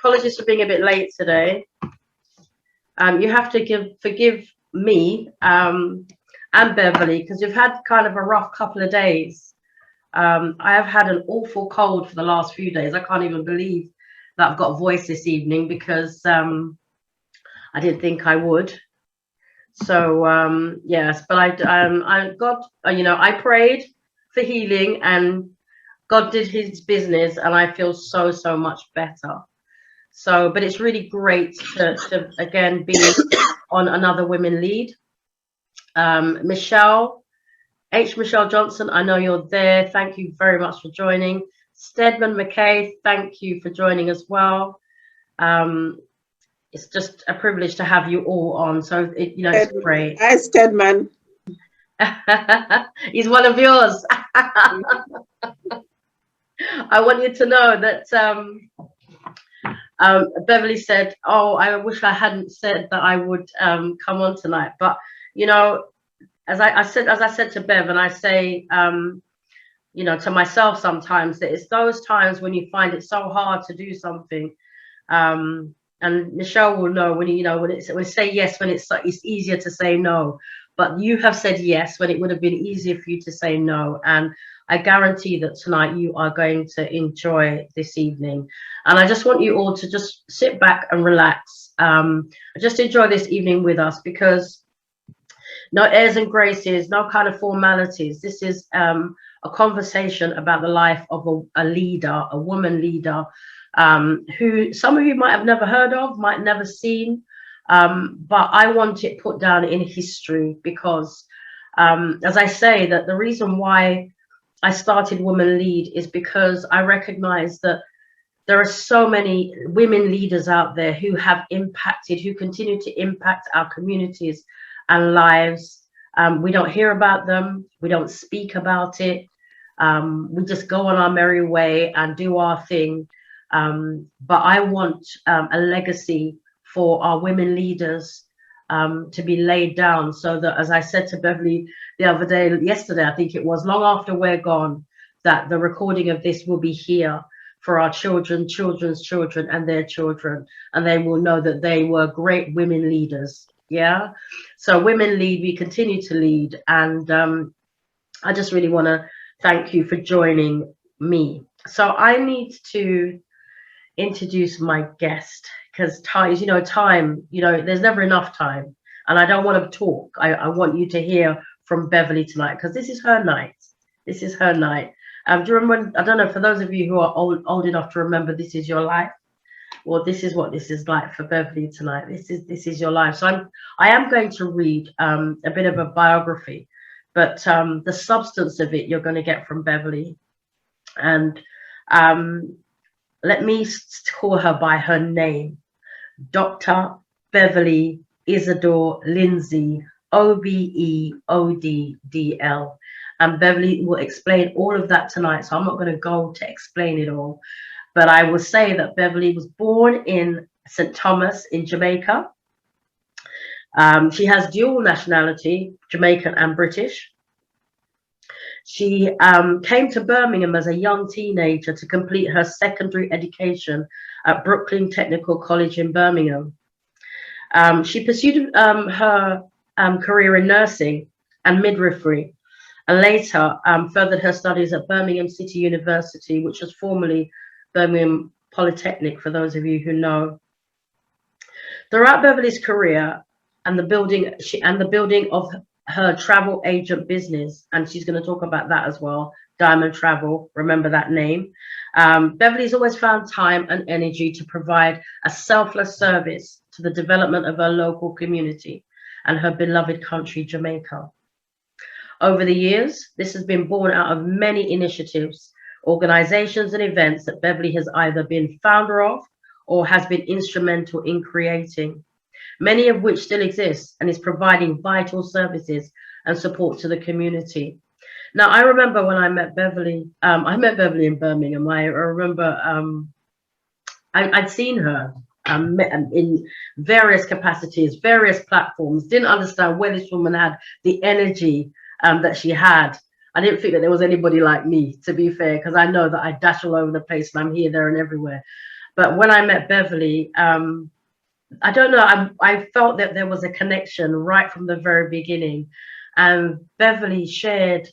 apologies for being a bit late today. You have to forgive me and Beverly because we've had kind of a rough couple of days. I have had an awful cold for the last few days. I can't even believe that I've got a voice this evening because I didn't think I would. So yes, but I got I prayed for healing and God did His business, and I feel so much better. So, but it's really great to again be on another Women Lead. Michelle Johnson, I know you're there. Thank you very much for joining. Stedman McKay, thank you for joining as well. It's just a privilege to have you all on. So it's great. Hi, Stedman. He's one of yours. I want you to know that Beverly said, "Oh, I wish I hadn't said that I would come on tonight." But as I said to Bev, and I say, to myself sometimes, that it's those times when you find it so hard to do something. And Michelle will know when when say yes when it's easier to say no. But you have said yes when it would have been easier for you to say no. And I guarantee that tonight you are going to enjoy this evening. And I just want you all to just sit back and relax. Just enjoy this evening with us, because no airs and graces, no kind of formalities. This is a conversation about the life of a leader, a woman leader, who some of you might have never heard of, might never seen. But I want it put down in history because, as I say, that the reason why I started Women Lead is because I recognize that there are so many women leaders out there who have impacted, who continue to impact our communities and lives. We don't hear about them. We don't speak about it. We just go on our merry way and do our thing. But I want a legacy for our women leaders to be laid down, so that, as I said to Beverly yesterday, I think it was, long after we're gone, that the recording of this will be here for our children, children's children, and their children, and they will know that they were great women leaders. Yeah. So Women Lead, we continue to lead, and I just really want to thank you for joining me. So I need to introduce my guest, because time, there's never enough time, and I don't want to talk. I want you to hear from Beverly tonight, because this is her night. This is her night. Do you remember? I don't know, for those of you who are old enough to remember This Is Your Life. Well, this is what this is like for Beverly tonight. This is your life. So I am going to read a bit of a biography, but the substance of it you're going to get from Beverly. And let me call her by her name, Dr. Beverly Isidore Lindsay, OBEODDL. And Beverly will explain all of that tonight, so I'm not going to go to explain it all. But I will say that Beverly was born in St. Thomas in Jamaica. She has dual nationality, Jamaican and British. She came to Birmingham as a young teenager to complete her secondary education at Brooklyn Technical College in Birmingham. She pursued her career in nursing and midwifery, and later furthered her studies at Birmingham City University, which was formerly Birmingham Polytechnic, for those of you who know. Throughout Beverly's career and the building of her travel agent business, and she's going to talk about that as well, Diamond Travel, remember that name. Beverly's always found time and energy to provide a selfless service to the development of her local community and her beloved country, Jamaica. Over the years, this has been born out of many initiatives, organizations, and events that Beverly has either been founder of or has been instrumental in creating, many of which still exist and is providing vital services and support to the community. Now, I remember when I met Beverly, in Birmingham. I remember I'd seen her in various capacities, various platforms, didn't understand where this woman had the energy that she had. I didn't think that there was anybody like me, to be fair, because I know that I dash all over the place and I'm here, there, and everywhere. But when I met Beverly, I don't know, I felt that there was a connection right from the very beginning. And Beverly shared,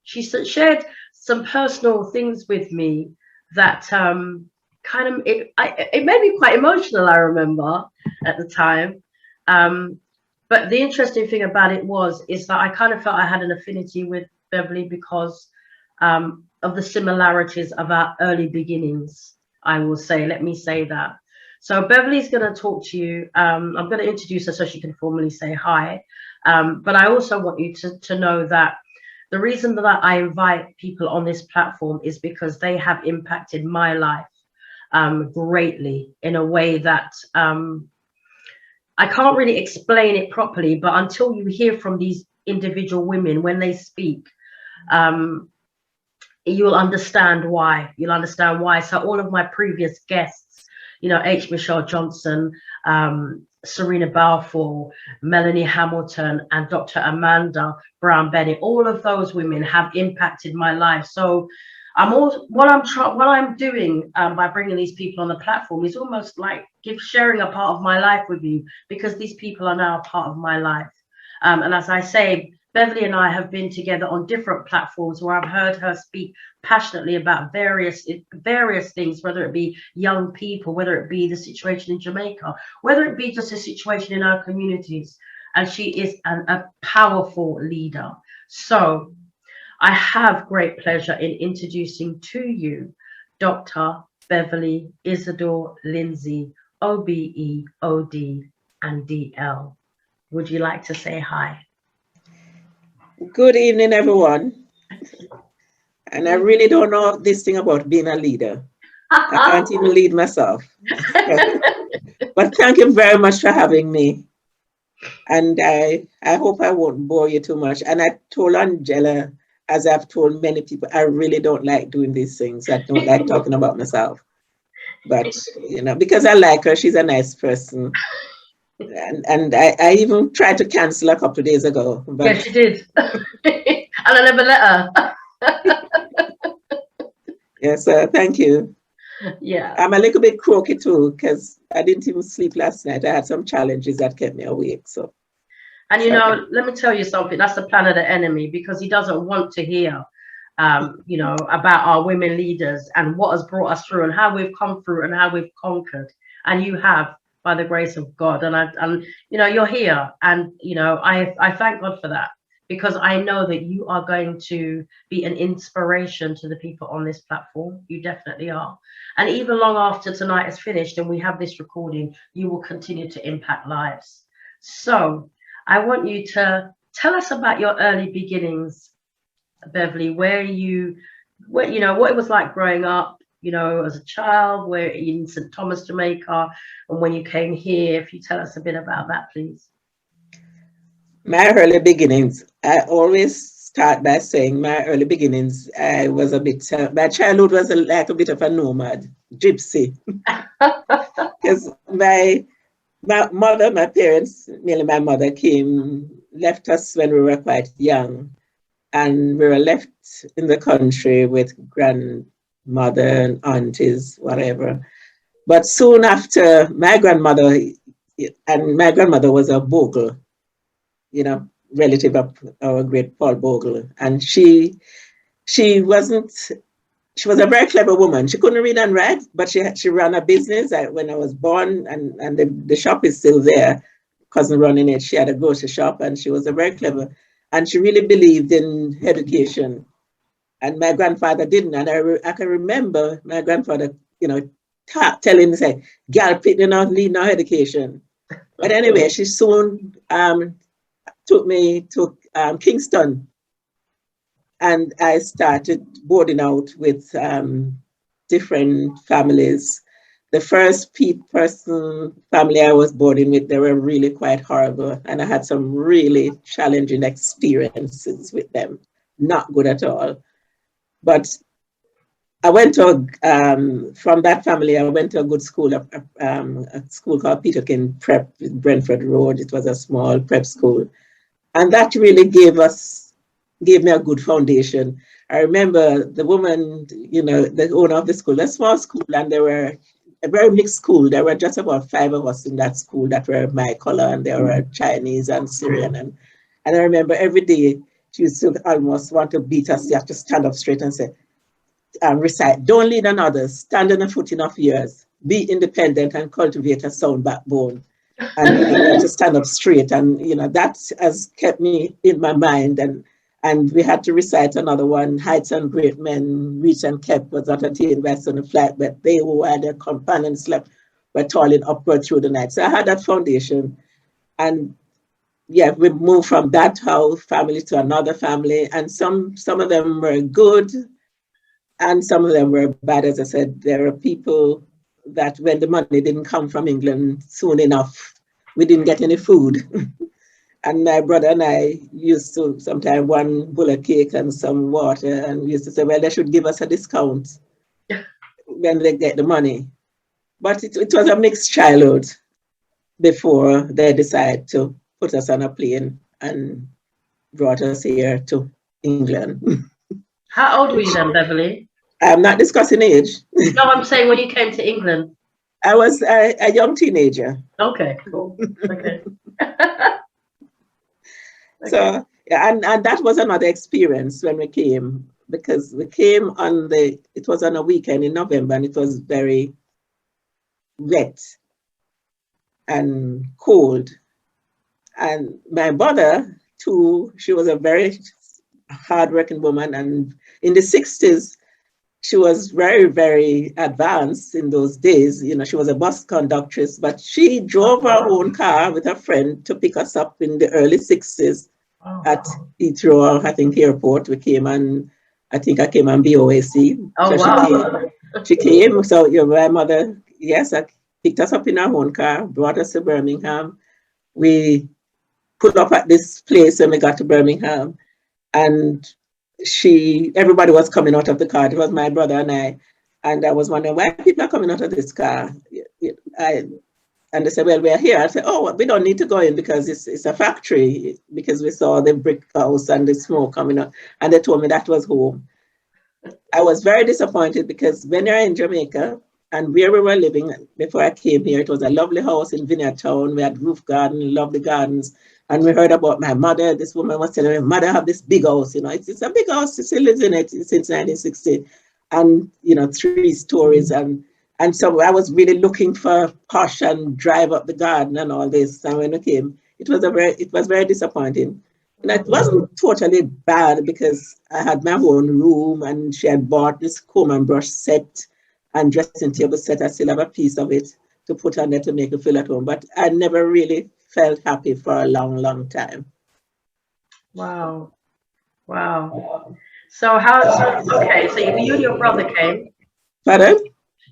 shared some personal things with me that kind of, it made me quite emotional, I remember at the time. Um, but the interesting thing about it is that I kind of felt I had an affinity with Beverly because of the similarities of our early beginnings, I will say. Let me say that. So Beverly's going to talk to you. I'm going to introduce her so she can formally say hi. But I also want you to know that the reason that I invite people on this platform is because they have impacted my life greatly in a way that I can't really explain it properly. But until you hear from these individual women when they speak, you'll understand why. You'll understand why. So all of my previous guests, you know, H. Michelle Johnson, Serena Balfour, Melanie Hamilton, and Dr. Amanda Brown Bennett, all of those women have impacted my life. So what I'm doing by bringing these people on the platform is almost like sharing a part of my life with you, because these people are now a part of my life. And as I say, Beverly and I have been together on different platforms where I've heard her speak passionately about various things, whether it be young people, whether it be the situation in Jamaica, whether it be just a situation in our communities. And she is a powerful leader. So I have great pleasure in introducing to you Dr. Beverly Isidore Lindsay, OBE, OD, and DL. Would you like to say hi? Good evening, everyone. And I really don't know this thing about being a leader. I can't even lead myself. But thank you very much for having me. And I hope I won't bore you too much. And I told Angela, as I've told many people, I really don't like doing these things. I don't like talking about myself. But, you know, because I like her, she's a nice person. And I even tried to cancel a couple of days ago. But yes, you did. And I never let her. Yes, thank you. Yeah. I'm a little bit croaky too, because I didn't even sleep last night. I had some challenges that kept me awake. So, and you know, let me tell you something. That's the plan of the enemy, because he doesn't want to hear, you know, about our women leaders and what has brought us through and how we've come through and how we've conquered. And you have, by the grace of God. And you know, you're here, and you know, I thank God for that, because I know that you are going to be an inspiration to the people on this platform. You definitely are. And even long after tonight is finished and we have this recording, you will continue to impact lives. So I want you to tell us about your early beginnings, Beverly, what it was like growing up, you know, as a child, where in St. Thomas, Jamaica, and when you came here. If you tell us a bit about that, please. My early beginnings, I always start by saying my early beginnings, I was a bit, my childhood was like a bit of a nomad, gypsy. Because my mother, my parents, mainly my mother, left us when we were quite young. And we were left in the country with grandmother and aunties, whatever. But soon after, my grandmother was a Bogle, you know, relative of our great Paul Bogle. And she was a very clever woman. She couldn't read and write, but she ran a business when I was born, and the shop is still there. Cousin running it, she had a grocery shop, and she was a very clever, and she really believed in education. And my grandfather didn't. And I can remember my grandfather, you know, telling me, say, "Girl, you know, need no education." But anyway, she soon took me to Kingston, and I started boarding out with different families. The first person family I was boarding with, they were really quite horrible, and I had some really challenging experiences with them. Not good at all. But I went to from that family. I went to a good school, a school called Peterkin Prep, Brentford Road. It was a small prep school, and that really gave me a good foundation. I remember the woman, the owner of the school, a small school, and there were a very mixed school. There were just about 5 of us in that school that were my color, and there were Chinese and Syrian. And I remember every day she used to almost want to beat us. You have to stand up straight and say, recite, don't lean on others, stand on a footing of yours, be independent and cultivate a sound backbone. And you have to stand up straight. And that has kept me in my mind. And we had to recite another one, heights and great men, reach and kept, was not attained by sun and flight, but they who had their companions slept were toiling upward through the night. So I had that foundation. And yeah, we moved from that house family to another family. And some of them were good and some of them were bad. As I said, there are people that when the money didn't come from England soon enough, we didn't get any food. And my brother and I used to sometimes one bowl of cake and some water, and we used to say, well, they should give us a discount when they get the money. But it was a mixed childhood before they decided to put us on a plane and brought us here to England. How old were you then, Beverly? I'm not discussing age. No, I'm saying when you came to England. I was a young teenager. Okay, cool. Okay. So, yeah, and that was another experience when we came, because we came it was on a weekend in November, and it was very wet and cold. And my mother, too, she was a very hardworking woman, and in the 60s, she was very, very advanced in those days. She was a bus conductress, but she drove her own car with a friend to pick us up in the early 60s at Heathrow, I think, airport. We came on, I think I came on BOAC. Oh, so wow. She came, so my mother, yes, picked us up in her own car, brought us to Birmingham. We put up at this place when we got to Birmingham, and everybody was coming out of the car. It was my brother and I was wondering why people are coming out of this car. And they said, well, we're here. I said, oh, we don't need to go in because it's a factory, because we saw the brick house and the smoke coming out. And they told me that was home. I was very disappointed because when you're in Jamaica and where we were living before I came here, it was a lovely house in Vineyard Town. We had roof garden, lovely gardens. And we heard about my mother. This woman was telling me, mother have this big house, it's a big house. She still lives in it since 1960. And, 3 stories. And so I was really looking for posh and drive up the garden and all this. And when we came, it was very disappointing. And it wasn't totally bad because I had my own room and she had bought this comb and brush set and dressing table set. I still have a piece of it to put on there to make it feel at home. But I never really felt happy for a long, long time. Wow. So okay, so you and your brother came. Pardon?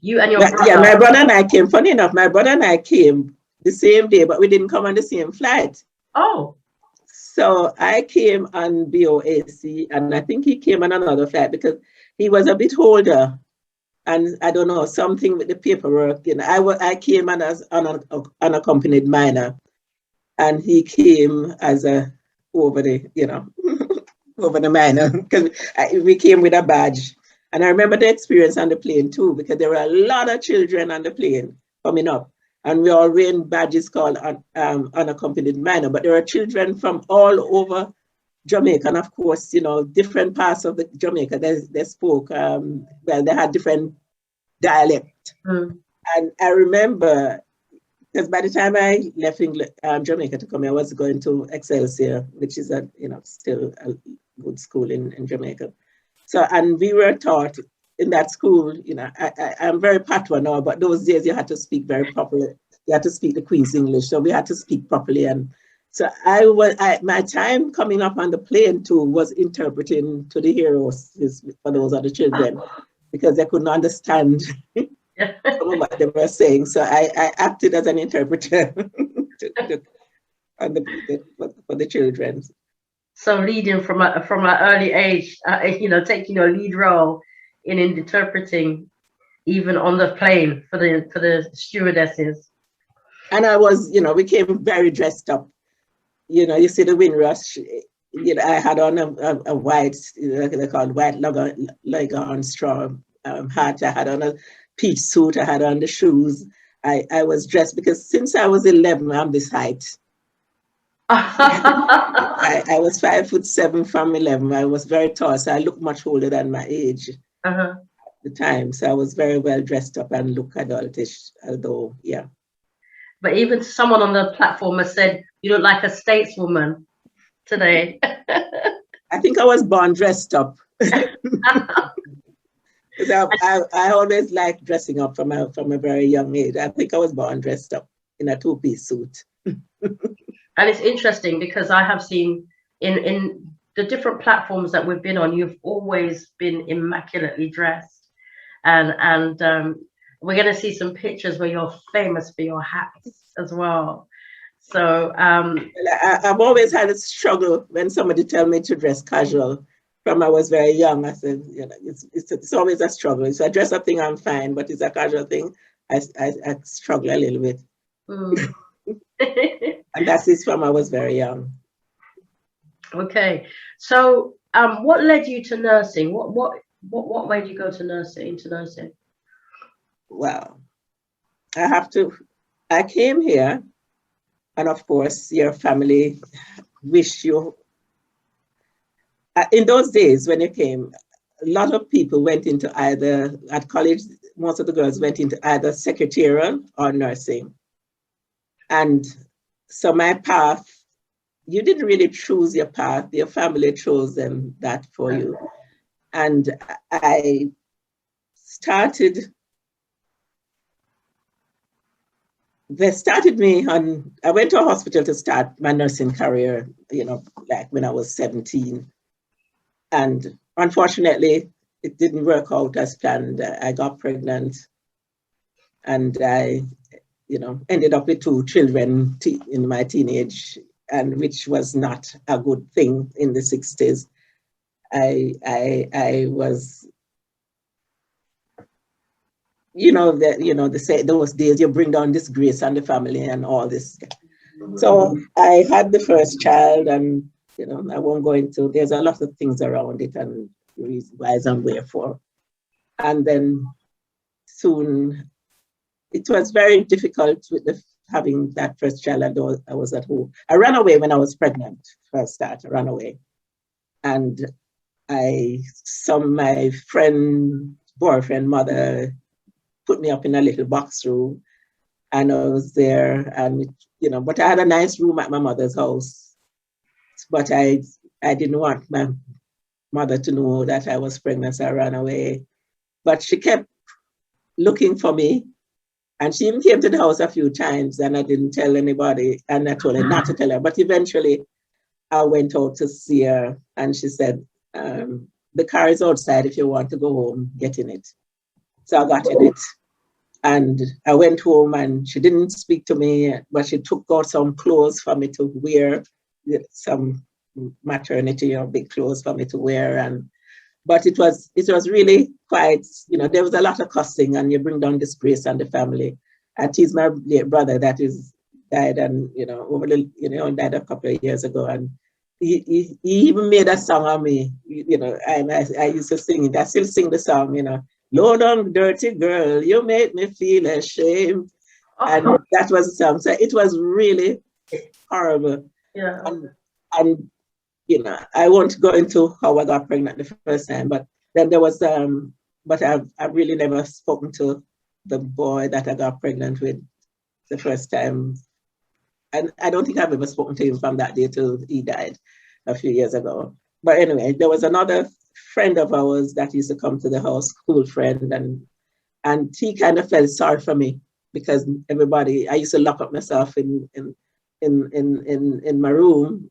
You and your brother. Yeah, my brother and I came. Funny enough, my brother and I came the same day, but we didn't come on the same flight. Oh. So I came on BOAC, and I think he came on another flight because he was a bit older. And I don't know, something with the paperwork. I came on as an unaccompanied minor, and he came as over the minor, because we came with a badge. And I remember the experience on the plane too, because there were a lot of children on the plane coming up, and we all wearing badges called unaccompanied minor. But there were children from all over Jamaica, and of course, different parts of the Jamaica. They spoke. They had different dialect. And I remember, because by the time I left Jamaica to come here, I was going to Excelsior, which is still a good school in Jamaica. So, and we were taught in that school, I'm very patois now, but those days you had to speak very properly. You had to speak the Queen's English, so we had to speak properly. And so my time coming up on the plane too was interpreting to the heroes for those other children, because they couldn't understand what they were saying. So I acted as an interpreter for the children. So leading from an early age, taking a lead role in interpreting, even on the plane for the stewardesses. And I was, we came very dressed up. You see the Windrush, I had on a white, they called white Leghorn straw hat. I had on a peach suit. I had on the shoes. I was dressed because since I was 11, I'm this height. I was 5'7" from 11. I was very tall, so I looked much older than my age at the time. So I was very well dressed up and look adultish, although, yeah. But even someone on the platform has said you look like a stateswoman today. I think I was born dressed up. I always liked dressing up from a very young age. I think I was born dressed up in a two-piece suit. And it's interesting because I have seen in the different platforms that we've been on, you've always been immaculately dressed. And we're going to see some pictures where you're famous for your hats as well. So I've always had a struggle when somebody tell me to dress casual. From I was very young, I said, it's always a struggle. It's a dress up thing, I'm fine, but it's a casual thing, I struggle a little bit. And that's it from I was very young. Okay, so what led you to nursing? What made you go to nursing? Well, I came here, and of course, your family wish you. In those days when you came, a lot of people went into either, at college, most of the girls went into either secretarial or nursing. And so my path, you didn't really choose your path, your family chose that for you. And I I went to a hospital to start my nursing career, like when I was 17. And unfortunately, it didn't work out as planned. I got pregnant and I, ended up with 2 children in my teenage, and which was not a good thing in the 60s. I was, they say those days you bring down disgrace on the family and all this. So I had the first child, and I won't go into, there's a lot of things around it and why and wherefore. And then soon, it was very difficult with having that first child. I was at home. I ran away when I was pregnant, first start, I ran away. And my boyfriend mother put me up in a little box room, and I was there, and but I had a nice room at my mother's house. But I didn't want my mother to know that I was pregnant, so I ran away. But she kept looking for me, and she even came to the house a few times, and I didn't tell anybody, and I told her not to tell her. But eventually, I went out to see her, and she said, the car is outside. If you want to go home, get in it. So I got in it. And I went home, and she didn't speak to me, but she took out some clothes for me to wear, some maternity or big clothes for me to wear. But it was really quite, there was a lot of cussing, and you bring down disgrace on the family. I teased my brother that died, and died a couple of years ago, and he even made a song on me, and I used to sing it. I still sing the song, Low down dirty girl, you made me feel ashamed. And that was the song. So it was really horrible. Yeah. And I won't go into how I got pregnant the first time, but then there was but I've really never spoken to the boy that I got pregnant with the first time. And I don't think I've ever spoken to him from that day till he died a few years ago. But anyway, there was another friend of ours that used to come to the house, school friend, and he kind of felt sorry for me because I used to lock up myself in my room.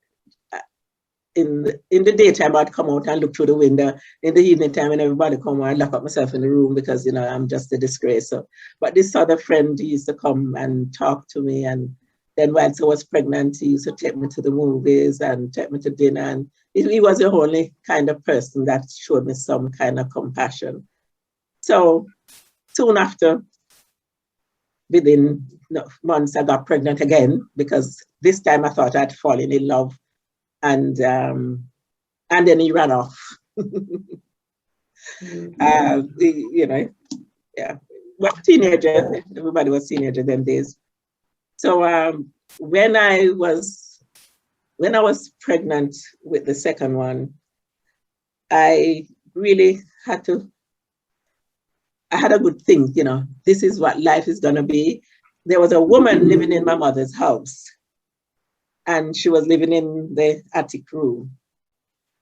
In the daytime, I'd come out and look through the window. In the evening time, when everybody come, I'd lock up myself in the room because I'm just a disgrace. So, but this other friend, he used to come and talk to me, and then once I was pregnant, he used to take me to the movies and take me to dinner. And he was the only kind of person that showed me some kind of compassion. So soon after, within months, I got pregnant again, because this time I thought I'd fallen in love. and then he ran off. You know, yeah. What teenager? Everybody was teenager them days. So when I was pregnant with the second one, I really had to. I had a good thing, you know. This is what life is gonna be. There was a woman living in my mother's house, and she was living in the attic room,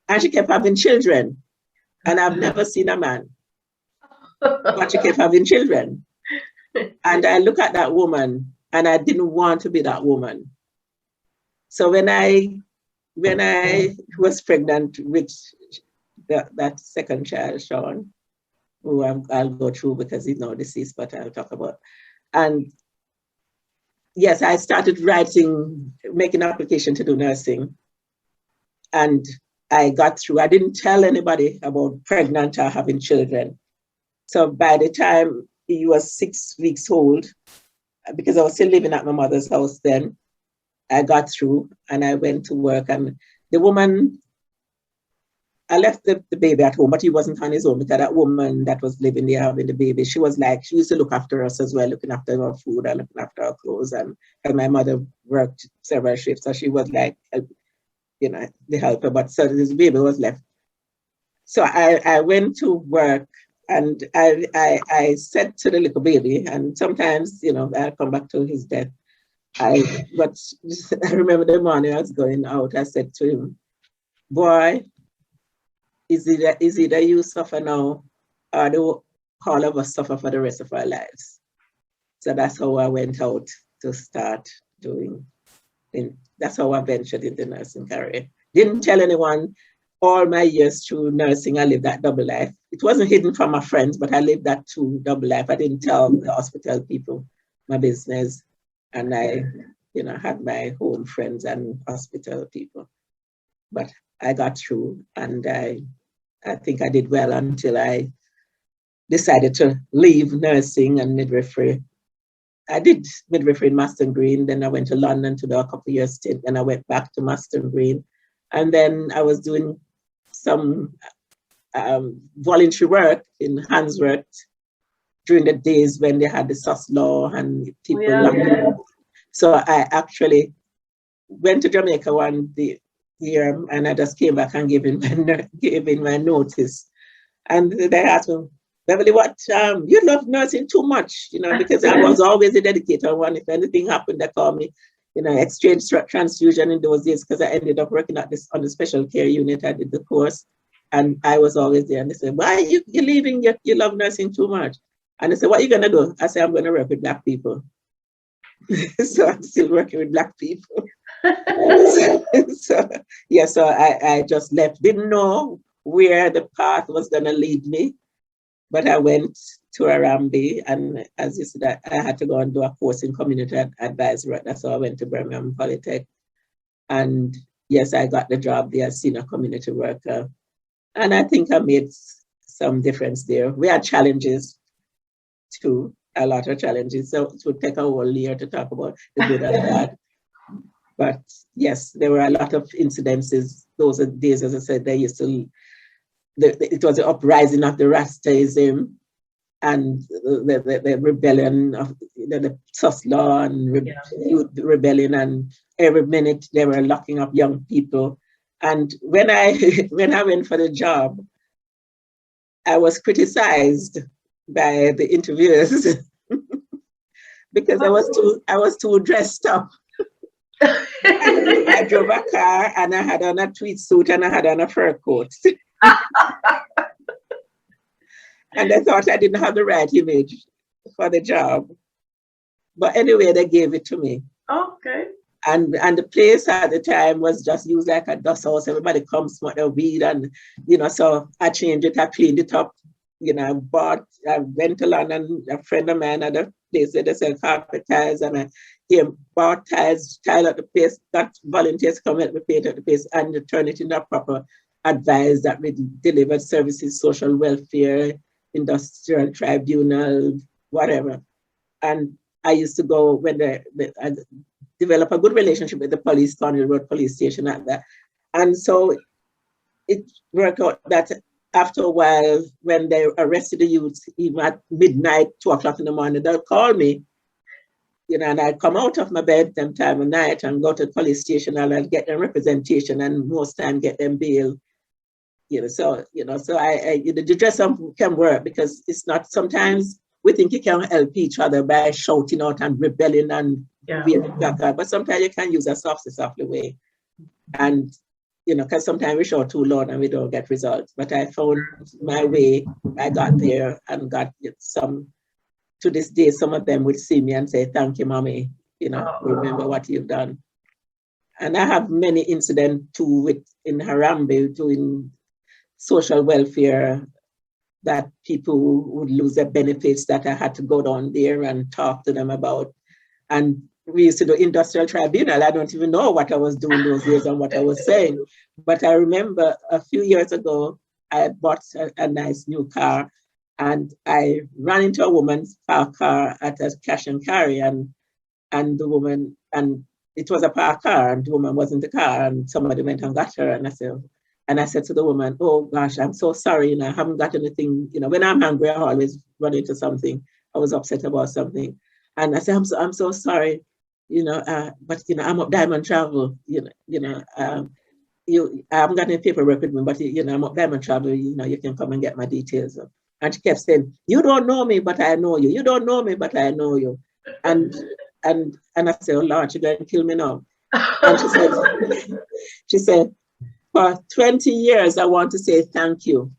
and she kept having children. And I've never seen a man, but she kept having children. And I look at that woman, and I didn't want to be that woman. So when I was pregnant with that second child, Sean, who I'll go through because he's now deceased, but I'll talk about. And yes, I started making an application to do nursing. And I got through. I didn't tell anybody about pregnant or having children. So by the time he was 6 weeks old, because I was still living at my mother's house then, I got through and I went to work. And the woman, I left the baby at home, but he wasn't on his own because that woman that was living there having the baby, she used to look after us as well, looking after our food and looking after our clothes. And my mother worked several shifts, so she was like, you know, the helper, but so this baby was left. So I went to work and I said to the little baby, and sometimes, you know, I'll come back to his death. But I remember the morning I was going out, I said to him, boy, is either you suffer now or all of us suffer for the rest of our lives. So that's how I went out to start doing. That's how I ventured into nursing career. Didn't tell anyone. All my years through nursing, I lived that double life. It wasn't hidden from my friends, but I lived that too double life. I didn't tell the hospital people my business, and I, you know, had my own friends and hospital people. But I got through, and I think I did well until I decided to leave nursing and midwifery. I did midwifery in Maston Green, then I went to London to do a couple of years stint, and I went back to Maston Green. And then I was doing some voluntary work in Handsworth during the days when they had the SOS law and people. Yeah. So I actually went to Jamaica one year and I just came back and gave in my notice. And they asked me, Beverly, what, you love nursing too much, you know, because I was always a dedicated one. If anything happened, they called me, you know, exchange transfusion in those days, because I ended up working on the special care unit. I did the course and I was always there. And they said, why are you leaving? You love nursing too much. And they said, what are you going to do? I said, I'm going to work with Black people. So I'm still working with Black people. So I just left, didn't know where the path was going to lead me. But I went to Arambe, and as you said, I had to go and do a course in community advisory. That's how I went to Birmingham Polytech. And yes, I got the job there as senior community worker. And I think I made some difference there. We had challenges too, a lot of challenges. So it would take a whole year to talk about the good and bad. But yes, there were a lot of incidences. Those are days, as I said, it was the uprising of the Rastaism and the rebellion of the SOS law and youth rebellion, and every minute they were locking up young people. And when I went for the job, I was criticized by the interviewers because I was too dressed up. I drove a car and I had on a tweed suit and I had on a fur coat. And I thought I didn't have the right image for the job. But anyway, they gave it to me. Okay. And the place at the time was just used like a dust house. Everybody comes, smoke their weed, and, you know, so I changed it, I cleaned it up, you know, I went to London, a friend of mine had a place where they sell carpet tiles, and I bought tiles, tile at the place, got volunteers come help me paint at the place, and turn it into a proper advice that we delivered services, social welfare, industrial tribunal, whatever. And I used to go when I developed a good relationship with the police, Cornwall Road Police Station at that. And so it worked out that after a while, when they arrested the youth, even at midnight, 2 o'clock in the morning, they'll call me, and I'd come out of my bed them time of night and go to the police station and I'd get them representation and most time get them bail. So the dress up can work because it's not, sometimes we think you can help each other by shouting out and rebelling and waving placard, but sometimes you can use a softly way. And because sometimes we shout too loud and we don't get results. But I found my way. I got there and got some. To this day, some of them would see me and say, "Thank you, mommy. Remember what you've done." And I have many incidents too in Harambee doing social welfare that people would lose their benefits that I had to go down there and talk to them about. And we used to do industrial tribunal. I don't even know what I was doing those days and what I was saying. But I remember a few years ago, I bought a nice new car and I ran into a woman's parked car at a cash and carry and the woman, and it was a parked car and the woman wasn't the car and somebody went and got her. And I said to the woman, "Oh gosh, I'm so sorry. I haven't got anything. When I'm hungry, I always run into something. I was upset about something." And I said, I'm so sorry, but I'm up Diamond Travel, I haven't got any paperwork with me, but I'm up Diamond Travel, you can come and get my details. And she kept saying, "You don't know me, but I know you. You don't know me, but I know you." And I said, "Oh Lord, you're going to kill me now." And she said, "For 20 years, I want to say thank you."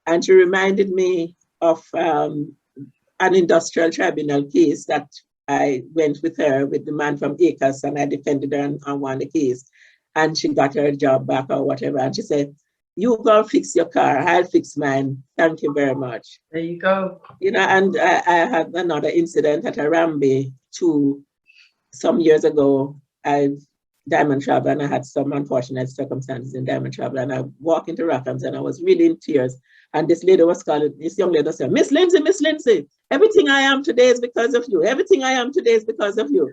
And she reminded me of an industrial tribunal case that I went with her, with the man from ACAS, and I defended her and won the case. And she got her job back or whatever. And she said, "You go fix your car, I'll fix mine. Thank you very much." There you go. And I had another incident at Harambee too. Some years ago, I Diamond Travel, and I had some unfortunate circumstances in Diamond Travel, and I walked into Rackham's and I was really in tears. And this young lady said, Miss Lindsay, everything I am today is because of you. Everything I am today is because of you."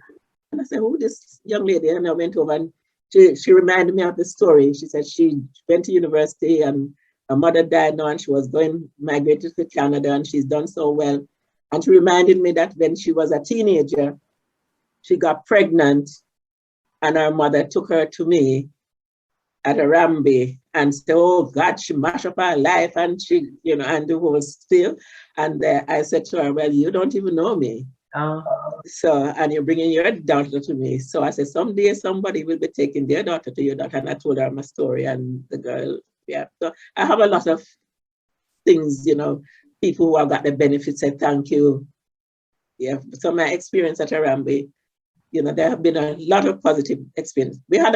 And I said, "Who this young lady?" And I went over and she reminded me of the story. She said she went to university and her mother died now and she was migrated to Canada and she's done so well. And she reminded me that when she was a teenager, she got pregnant and her mother took her to me at Harambee and said, "Oh God, she mashed up her life," and she, and the whole still. And I said to her, "Well, you don't even know me. So, and you're bringing your daughter to me." So I said, "Someday somebody will be taking their daughter to your daughter." And I told her my story and the girl, yeah. So I have a lot of things, people who have got the benefits say thank you. Yeah. So my experience at Harambee, there have been a lot of positive experience. We had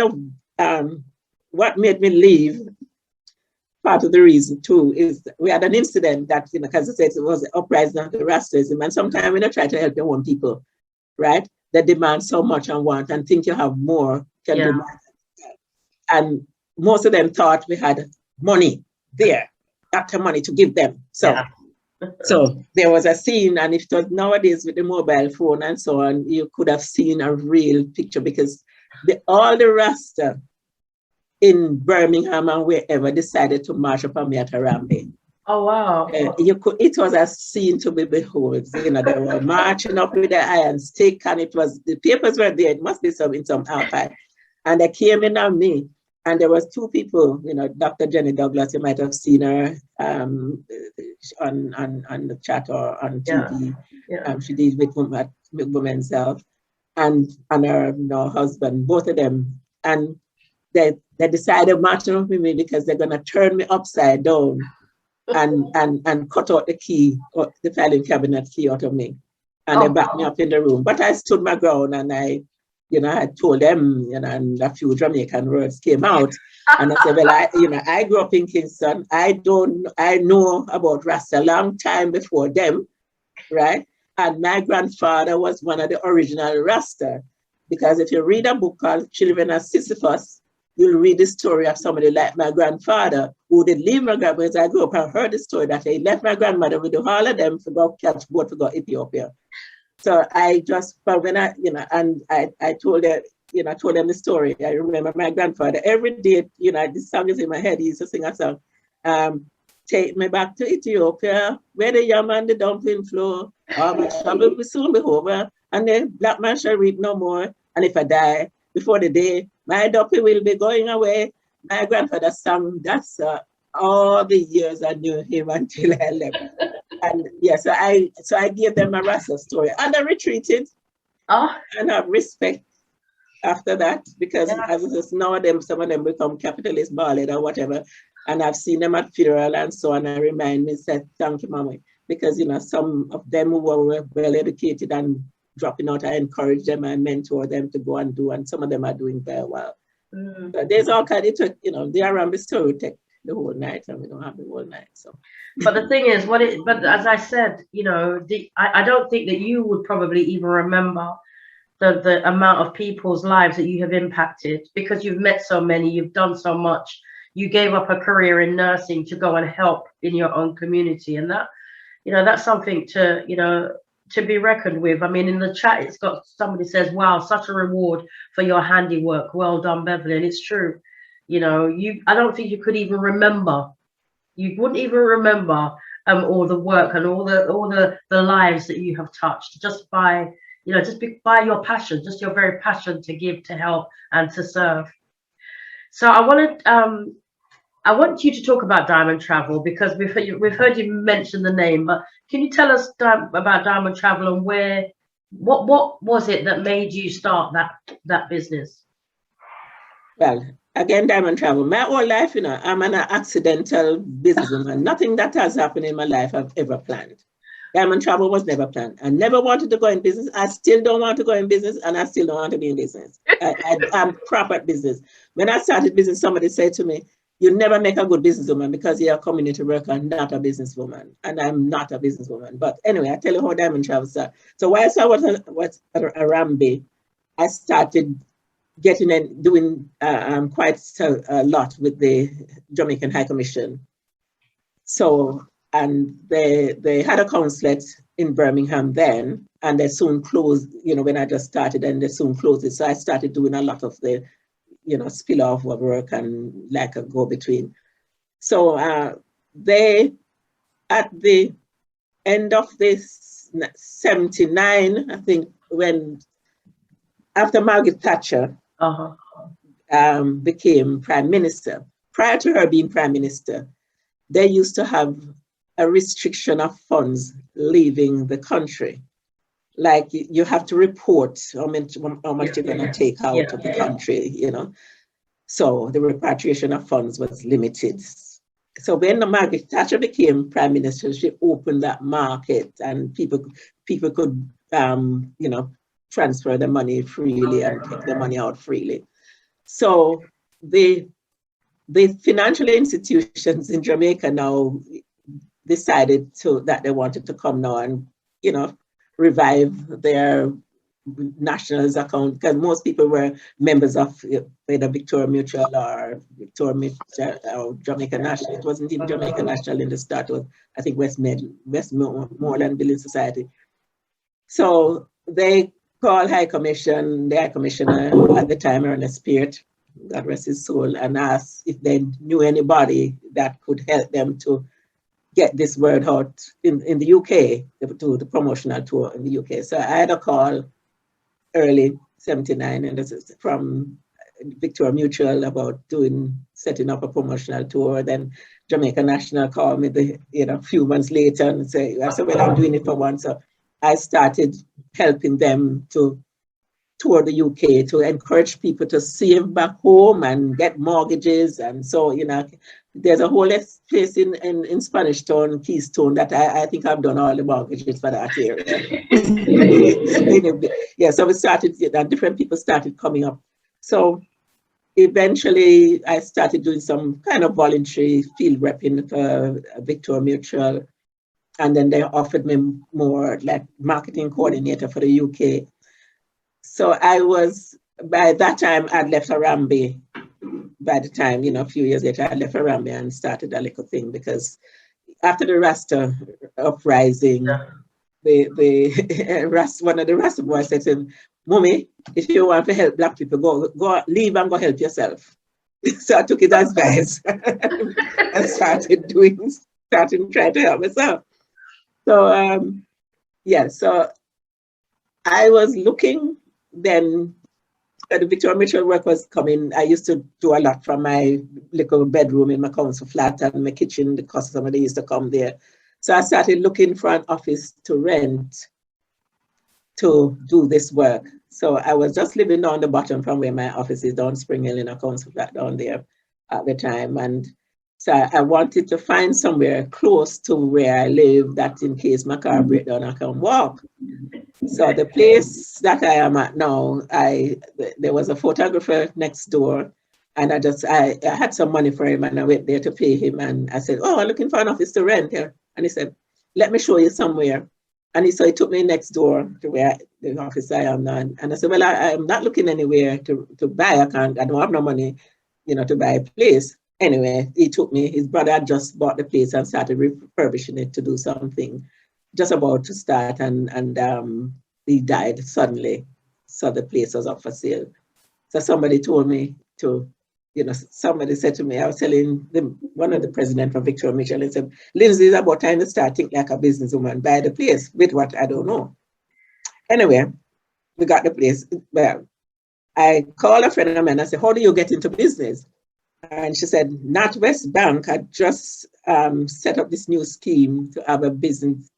what made me leave, part of the reason too, is we had an incident that, because I said it was the uprising of the racism, and sometimes when I try to help your own people, right, they demand so much and want and think you have more, can do more. And most of them thought we had money there, after money to give them. So there was a scene, and if it was nowadays with the mobile phone and so on, you could have seen a real picture because all the Rasta in Birmingham and wherever decided to march up on me at Harambee. Oh wow! It was a scene to be behold. They were marching up with the iron stick, and the papers were there. It must be in some archive, and they came in on me. And there was two people, Dr. Jenny Douglas. You might have seen her on the chat or on TV. Yeah. She deals with Women's Health, and her husband, both of them, and they decided marching with me because they're gonna turn me upside down and cut out the key, or the filing cabinet key out of me, and they backed me up in the room. But I stood my ground and I told them, and a few Jamaican words came out, and I said, "Well, I grew up in Kingston. I know about Rasta a long time before them, right? And my grandfather was one of the original Rasta, because if you read a book called Children of Sisyphus, you'll read the story of somebody like my grandfather who did leave my grandmother. As I grew up, I heard the story that he left my grandmother with all of them to go catch boat to go Ethiopia." So but when I told her, I told them the story. I remember my grandfather every day, this song is in my head. He used to sing a song. Take me back to Ethiopia, where the yam and the dumpling flow. All my trouble will soon be over, and then black man shall reap no more. And if I die before the day, my duppy will be going away. My grandfather sang that song all the years I knew him until I left. And yeah, so I gave them a Rasta story, and I retreated. And have respect after that, because I was just some of them become capitalist ballad or whatever, and I've seen them at funeral and so on. And remind me, said thank you, Mama, because some of them who were well educated and dropping out, I encourage them, I mentor them to go and do, and some of them are doing very well. So there's all kind of, the Arambi story take the whole night, and we don't have the whole night. So, but the thing is, but as I said, I don't think that you would probably even remember the amount of people's lives that you have impacted, because you've met so many, you've done so much. You gave up a career in nursing to go and help in your own community, and that, that's something to be reckoned with. I mean, in the chat, it's got somebody says, "Wow, such a reward for your handiwork. Well done, Beverly." And it's true. I don't think you could even remember. You wouldn't even remember all the work and all the lives that you have touched just by by your passion, just your very passion to give, to help, and to serve. So I want you to talk about Diamond Travel, because we've heard you mention the name, but can you tell us about Diamond Travel and what was it that made you start that business? Well, again, Diamond Travel. My whole life, I'm an accidental businesswoman. Nothing that has happened in my life I've ever planned. Diamond Travel was never planned. I never wanted to go in business. I still don't want to go in business, and I still don't want to be in business. I'm crap at business. When I started business, somebody said to me, "You never make a good businesswoman because you're a community worker and not a businesswoman." And I'm not a businesswoman. But anyway, I tell you how Diamond Travel started. So whilst I was at Arambe, I started getting and doing quite a lot with the Jamaican High Commission. So, and they had a consulate in Birmingham then, and they soon closed, when I just started, and they soon closed it. So I started doing a lot of the, spill off of work and like a go-between. So they, at the end of this 79, I think, after Margaret Thatcher became Prime Minister, prior to her being Prime Minister, they used to have a restriction of funds leaving the country. Like you have to report how much you're going to take out of the country, So the repatriation of funds was limited. So when Margaret Thatcher became Prime Minister, she opened that market, and people could, transfer the money freely and take the money out freely. So the financial institutions in Jamaica now decided that they wanted to come now and, revive their nationals account, because most people were members of either Victoria Mutual or Jamaica National. It wasn't even Jamaica National in the start. It was, I think, Westmoreland Building Society. So they called High Commission, the High Commissioner at the time, Ernest Spirit, God rest his soul, and asked if they knew anybody that could help them to get this word out in the UK, to the promotional tour in the UK. So I had a call early 79, and this is from Victoria Mutual about setting up a promotional tour. Then Jamaica National called me a few months later and I said, well, I'm doing it for one. So I started helping them to tour the UK, to encourage people to save back home and get mortgages. And so, there's a whole place in Spanish Town, Keystone, that I think I've done all the mortgages for that area. Yeah, so we started, different people started coming up. So eventually I started doing some kind of voluntary field repping for Victoria Mutual. And then they offered me more like marketing coordinator for the UK. So by that time, I'd left Arambe. By the time, a few years later, I left Arambe and started a little thing, because after the Rasta uprising, one of the Rasta boys said to him, Mommy, if you want to help Black people, go leave and go help yourself. So I took it as advice and started trying to help myself. So so I was looking then. The Victoria Mitchell work was coming. I used to do a lot from my little bedroom in my council flat and my kitchen. The customers, they used to come there. So I started looking for an office to rent to do this work. So I was just living down the bottom from where my office is, down Spring Hill in a council flat down there at the time. And so I wanted to find somewhere close to where I live that in case my car breaks down, I can walk. So the place that I am at now, there was a photographer next door, and I had some money for him, and I went there to pay him. And I said, "Oh, I'm looking for an office to rent here." And he said, "Let me show you somewhere." And he took me next door to where the office I am now. And I said, "Well, I'm not looking anywhere to buy. I don't have no money, to buy a place." Anyway, he took me. His brother had just bought the place and started refurbishing it to do something, just about to start, and he died suddenly. So the place was up for sale. So somebody told me somebody said to me, I was telling one of the president from Victoria Mitchell, and said, "Lindsay, it's about time to start thinking like a businesswoman, buy the place with what I don't know." Anyway, we got the place. Well, I called a friend of mine and I said, "How do you get into business?" And she said, "NatWest Bank had just set up this new scheme to have a business,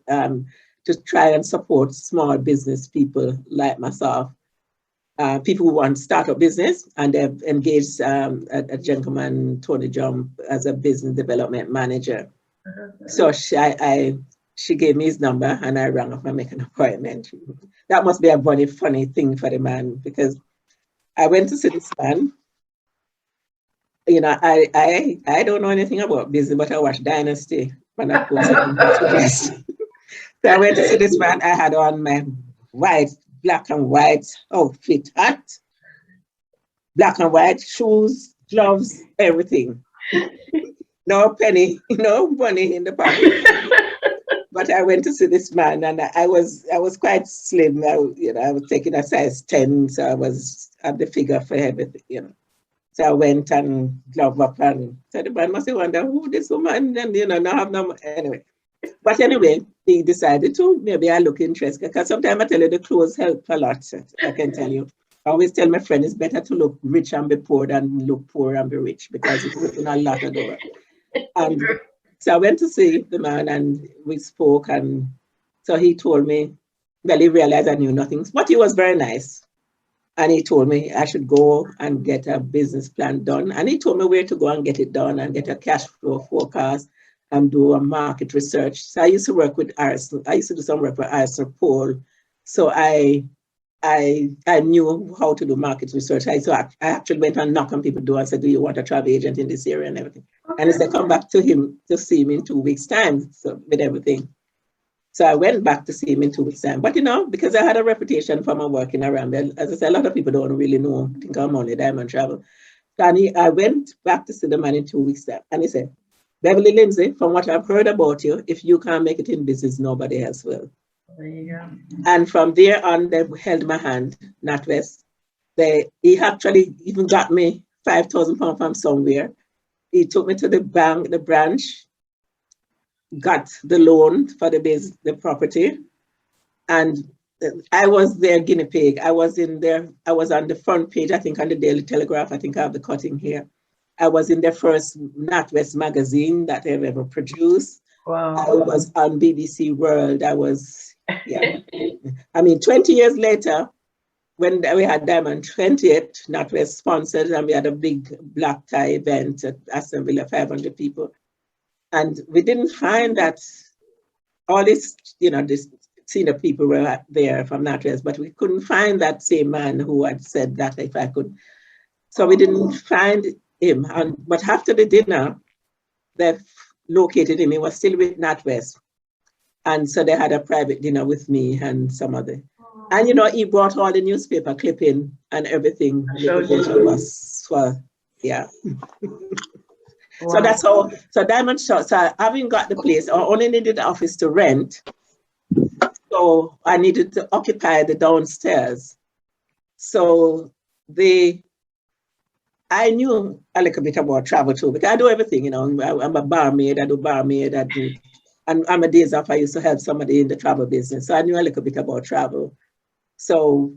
to try and support small business people like myself, people who want to start a business, and they've engaged a gentleman, Tony Jump, as a business development manager." So she gave me his number, and I rang up and make an appointment. That must be a funny thing for the man, because I went to see this man. I don't know anything about business, but I watched Dynasty when I post. So I went to see this man. I had on my black and white outfit, hat, black and white shoes, gloves, everything. No penny, no money in the pocket. But I went to see this man, and I was quite slim. I was taking a size 10, so I was at the figure for everything, So I went and glove up, and so the man must have wondered who this woman, and not have no money. Anyway. But anyway, he decided to, maybe I look interested, because sometimes I tell you the clothes help a lot, I can tell you. I always tell my friend it's better to look rich and be poor than look poor and be rich, because it's open a lot of doors. And so I went to see the man, and we spoke, and so he told me, well, he realized I knew nothing, but he was very nice. And he told me I should go and get a business plan done. And he told me where to go and get it done, and get a cash flow forecast and do a market research. So I used to work with Arsenal. I used to do some work with Arsenal Paul. So I knew how to do market research. I actually went and knocked on people's door and said, "Do you want a travel agent in this area?" and everything. Okay. And he said, "Come back to him to see him in 2 weeks' time." So with everything. So I went back to see him in 2 weeks' time. But because I had a reputation for my working around there, as I said, a lot of people don't really know, think I'm only Diamond Travel. And I went back to see the man in 2 weeks' time. And he said, "Beverly Lindsay, from what I've heard about you, if you can't make it in business, nobody else will." There you go. And from there on, they held my hand, NatWest. He actually even got me £5,000 from somewhere. He took me to the bank, the branch, got the loan for the property, and I was their guinea pig. I was on the front page, I think on the Daily Telegraph. I think I have the cutting here. I was in their first NatWest magazine that they've ever produced. Wow. I was on BBC World. I mean, 20 years later, when we had Diamond 20th, NatWest sponsored, and we had a big black tie event at Aston Villa, 500 people. And we didn't find that all this, this senior people were there from NatWest, but we couldn't find that same man who had said that if I could. So we didn't find him. But after the dinner, they located him. He was still with NatWest. And so they had a private dinner with me and some other. And, he brought all the newspaper clipping and everything. Yeah. Wow. So that's how, Diamond Shop, so having got the place, I only needed the office to rent. So I needed to occupy the downstairs. So I knew a little bit about travel too, because I do everything, I'm a barmaid, I do barmaid, and on my days off, I used to help somebody in the travel business. So I knew a little bit about travel. So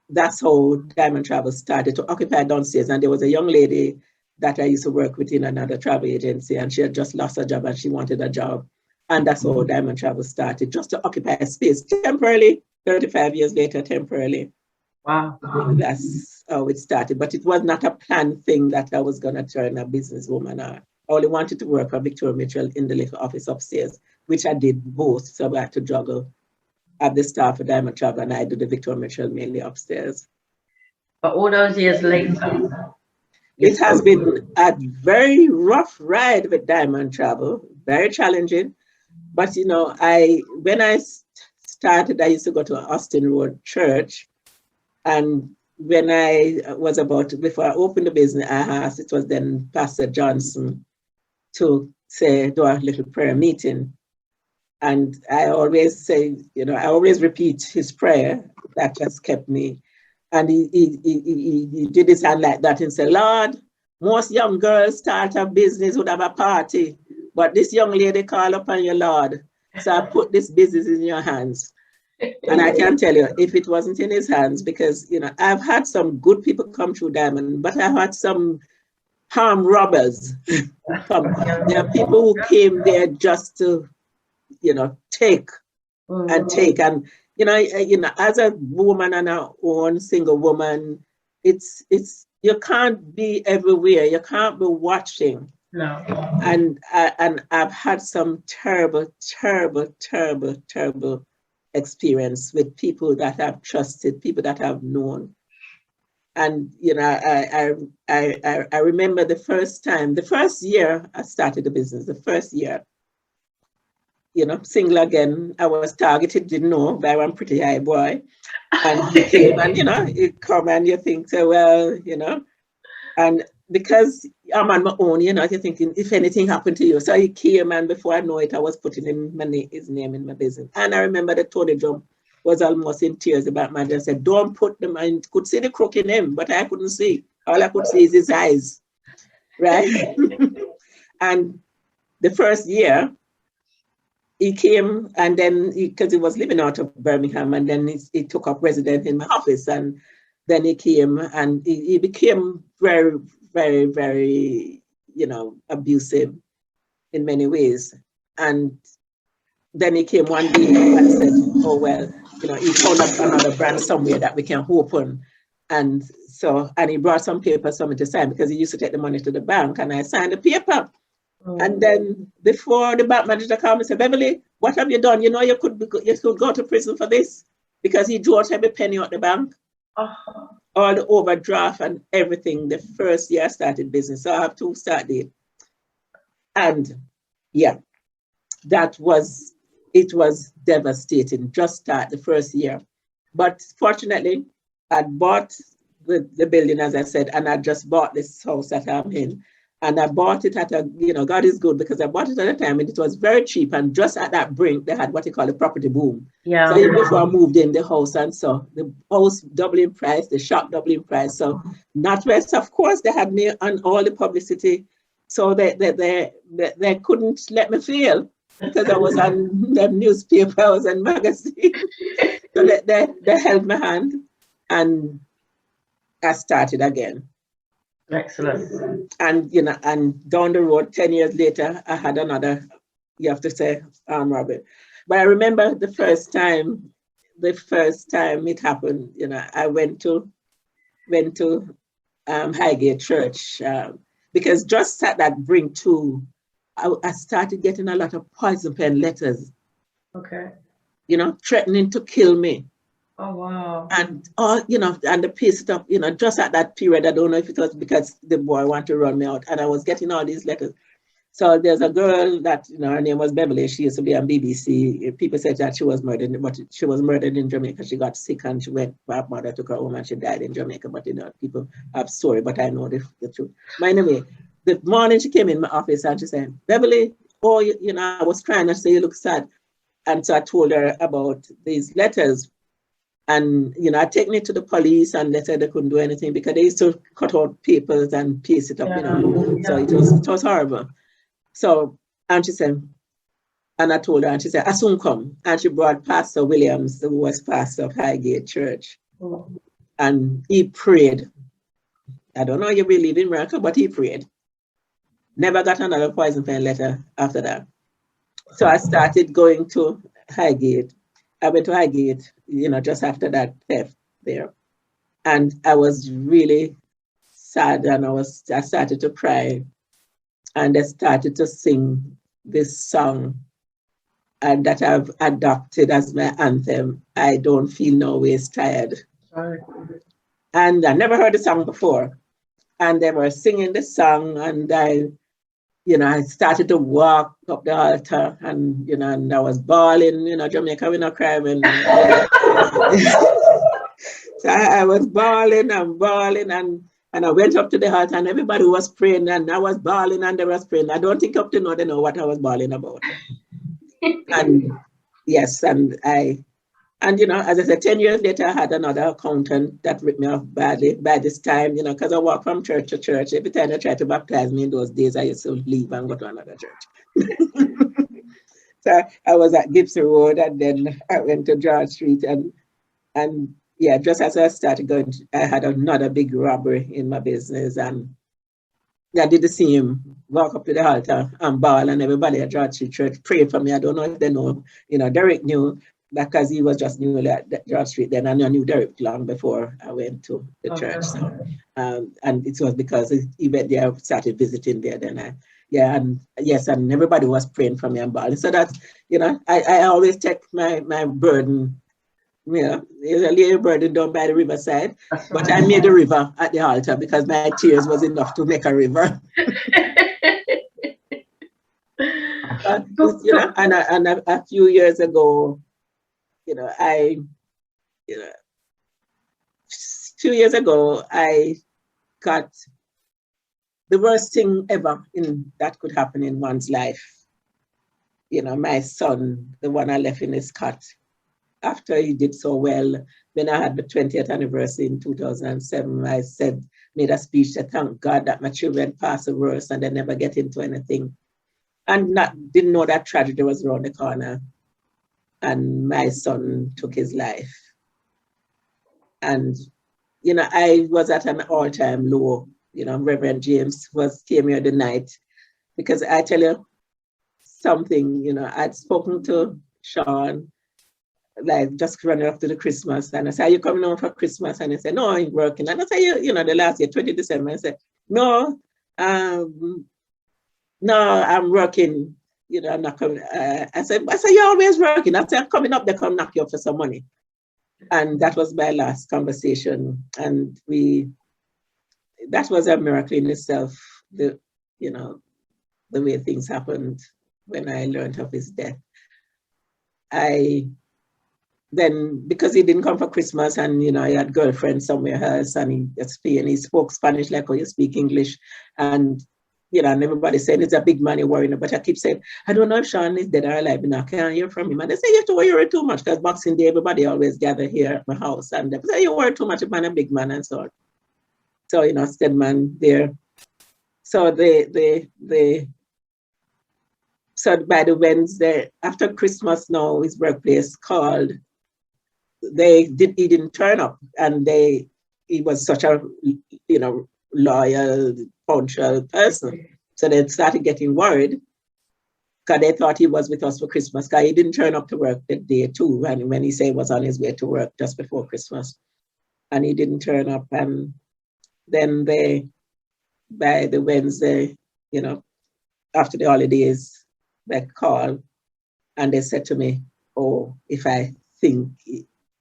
that's how Diamond Travel started to occupy downstairs. And there was a young lady that I used to work with in another travel agency, and she had just lost her job and she wanted a job. And that's how Diamond Travel started, just to occupy a space temporarily, 35 years later, temporarily. Wow. That's how it started. But it was not a planned thing that I was going to turn a businesswoman. I only wanted to work for Victoria Mitchell in the little office upstairs, which I did both. So I had to juggle at the staff of Diamond Travel, and I do the Victoria Mitchell mainly upstairs. But all those years later, it has been a very rough ride with Diamond Travel, very challenging. But when I started, I used to go to Austin Road Church, and when I was before I opened the business, I asked, it was then Pastor Johnson, to do a little prayer meeting. And I always say, I always repeat his prayer. That just kept me. And he did his hand like that and said, Lord, most young girls start a business, would have a party, but this young lady call upon you, Lord. So I put this business in your hands. And I can tell you, if it wasn't in his hands, because, I've had some good people come through Diamond, but I've had some harm robbers come. There are people who came there just to, take and take. And, as a woman and our own single woman, it's you can't be everywhere. You can't be watching. No. And I've had some terrible, terrible, terrible, terrible experience with people that I've trusted, people that I've known. And I remember the first year I started the business, the first year, single again, I was targeted, didn't know, but I'm a pretty high boy. And he came and, you come and you think, so, well, and because I'm on my own, you're thinking, if anything happened to you. So he came, and before I know it, I was putting his name in my business. And I remember that Tony Drum was almost in tears about my dad. Said, don't put them, I could see the crook in him, but I couldn't see. All I could see is his eyes, right? And the first year, he came, and then because he was living out of Birmingham, and then he took up residence in my office, and then he came, and he became very, very, very, abusive in many ways. And then he came one day and said, oh, well, he found up another branch somewhere that we can open. And he brought some papers for me to sign, because he used to take the money to the bank, and I signed the paper. And then before the bank manager called me and said, Beverly, what have you done? You could go to prison for this, because he drew out every penny out the bank. All the overdraft and everything the first year I started business. So I have to start it. And yeah, it was devastating, just start the first year. But fortunately, I'd bought the building, as I said, and I just bought this house that I'm in. And I bought it at God is good, because I bought it at a time and it was very cheap. And just at that brink, they had what they call a property boom. Yeah. So even before I moved in the house, and so the house doubling price, the shop doubling price. So NatWest, of course, they had me on all the publicity. So they couldn't let me fail, because I was on the newspaper, I was on magazine. So they held my hand, and I started again. Excellent. And and down the road, 10 years later, I had another, you have to say, robbery. But I remember the first time it happened, I went to Highgate Church, because just at that brink too, I started getting a lot of poison pen letters. Okay. Threatening to kill me. Oh, wow. And and the piece stuff, just at that period, I don't know if it was because the boy wanted to run me out, and I was getting all these letters. So there's a girl that, her name was Beverly. She used to be on BBC. People said that she was murdered, but she was murdered in Jamaica. She got sick and she went, her mother took her home and she died in Jamaica. But people have story, but I know the truth. But anyway, the morning she came in my office and she said, Beverly, oh, I was trying to say you look sad. And so I told her about these letters. And, you know, I taken it to the police and they said they couldn't do anything because they used to cut out papers and paste it up, you know. So it was horrible. So, and she said, and I told her, and she said, I soon come. And she brought Pastor Williams, who was pastor of Highgate Church. And he prayed. I don't know if you believe in miracle, but he prayed. Never got another poison pen letter after that. So I started going to Highgate. I went to Highgate, you know, just after that theft there. And I was really sad, and I started to cry. And I started to sing this song that I've adopted as my anthem. I don't feel no ways tired. Sorry. And I never heard the song before. And they were singing the song, and I started to walk up the altar, and, you know, and I was bawling, you know, Jamaica, we not cry when. So I was bawling and bawling, and I went up to the altar, and everybody was praying, and I was bawling, and they was praying. I don't think up to now they know what I was bawling about. And yes, and you know, as I said, 10 years later, I had another accountant that ripped me off badly by this time, you know, because I walked from church to church. Every time they tried to baptize me in those days, I used to leave and go to another church. So I was at Gibson Road, and then I went to George Street, and yeah, just as I started going, I had another big robbery in my business, and I did the same, walk up to the altar and bawl, and everybody at George Street Church prayed for me. I don't know if they know, you know, Derek knew, because he was just newly at George Street then, and I knew Derek long before I went to the church. So, and it was because he went there, started visiting there, then and everybody was praying for me and bawling. So that's, you know, I always take my burden. Yeah, there's a little burden down by the riverside, but I made a river at the altar because my tears was enough to make a river. You know, and a few years ago, you know, 2 years ago, I got the worst thing ever that could happen in one's life. You know, my son, the one I left in his cot, after he did so well, when I had the 20th anniversary in 2007, I made a speech that thank God that my children pass the worst and they never get into anything. And didn't know that tragedy was around the corner. And my son took his life. And, you know, I was at an all-time low. You know, Reverend James came here the night, because I tell you something, you know, I'd spoken to Sean, like just running up to the Christmas, and I said, are you coming home for Christmas? And he said, no, I'm working. And I said, you know, the last year, 20 December, I said, no, I'm working, you know, I'm not coming. I said, you're always working. I said, I'm coming up, they come knock you up for some money. And that was my last conversation. And that was a miracle in itself, you know, the way things happened when I learned of his death. Then, because he didn't come for Christmas, and, you know, he had girlfriends somewhere else, and he spoke Spanish like how you speak English, and, you know, and everybody saying it's a big man you're worrying about. I keep saying, I don't know if Sean is dead or alive, and I can't hear from him. And they say, you have to worry too much, because Boxing Day, everybody always gather here at my house, and they say, you worry too much, man, a big man, and so on. So, you know, Steadman there. So so by the Wednesday, after Christmas now, his workplace called. He didn't turn up, and he was such a, you know, loyal, punctual person. So they started getting worried, because they thought he was with us for Christmas, because he didn't turn up to work that day too. And when he said he was on his way to work just before Christmas, and he didn't turn up. And then by the Wednesday, you know, after the holidays, they called, and they said to me, oh, if I think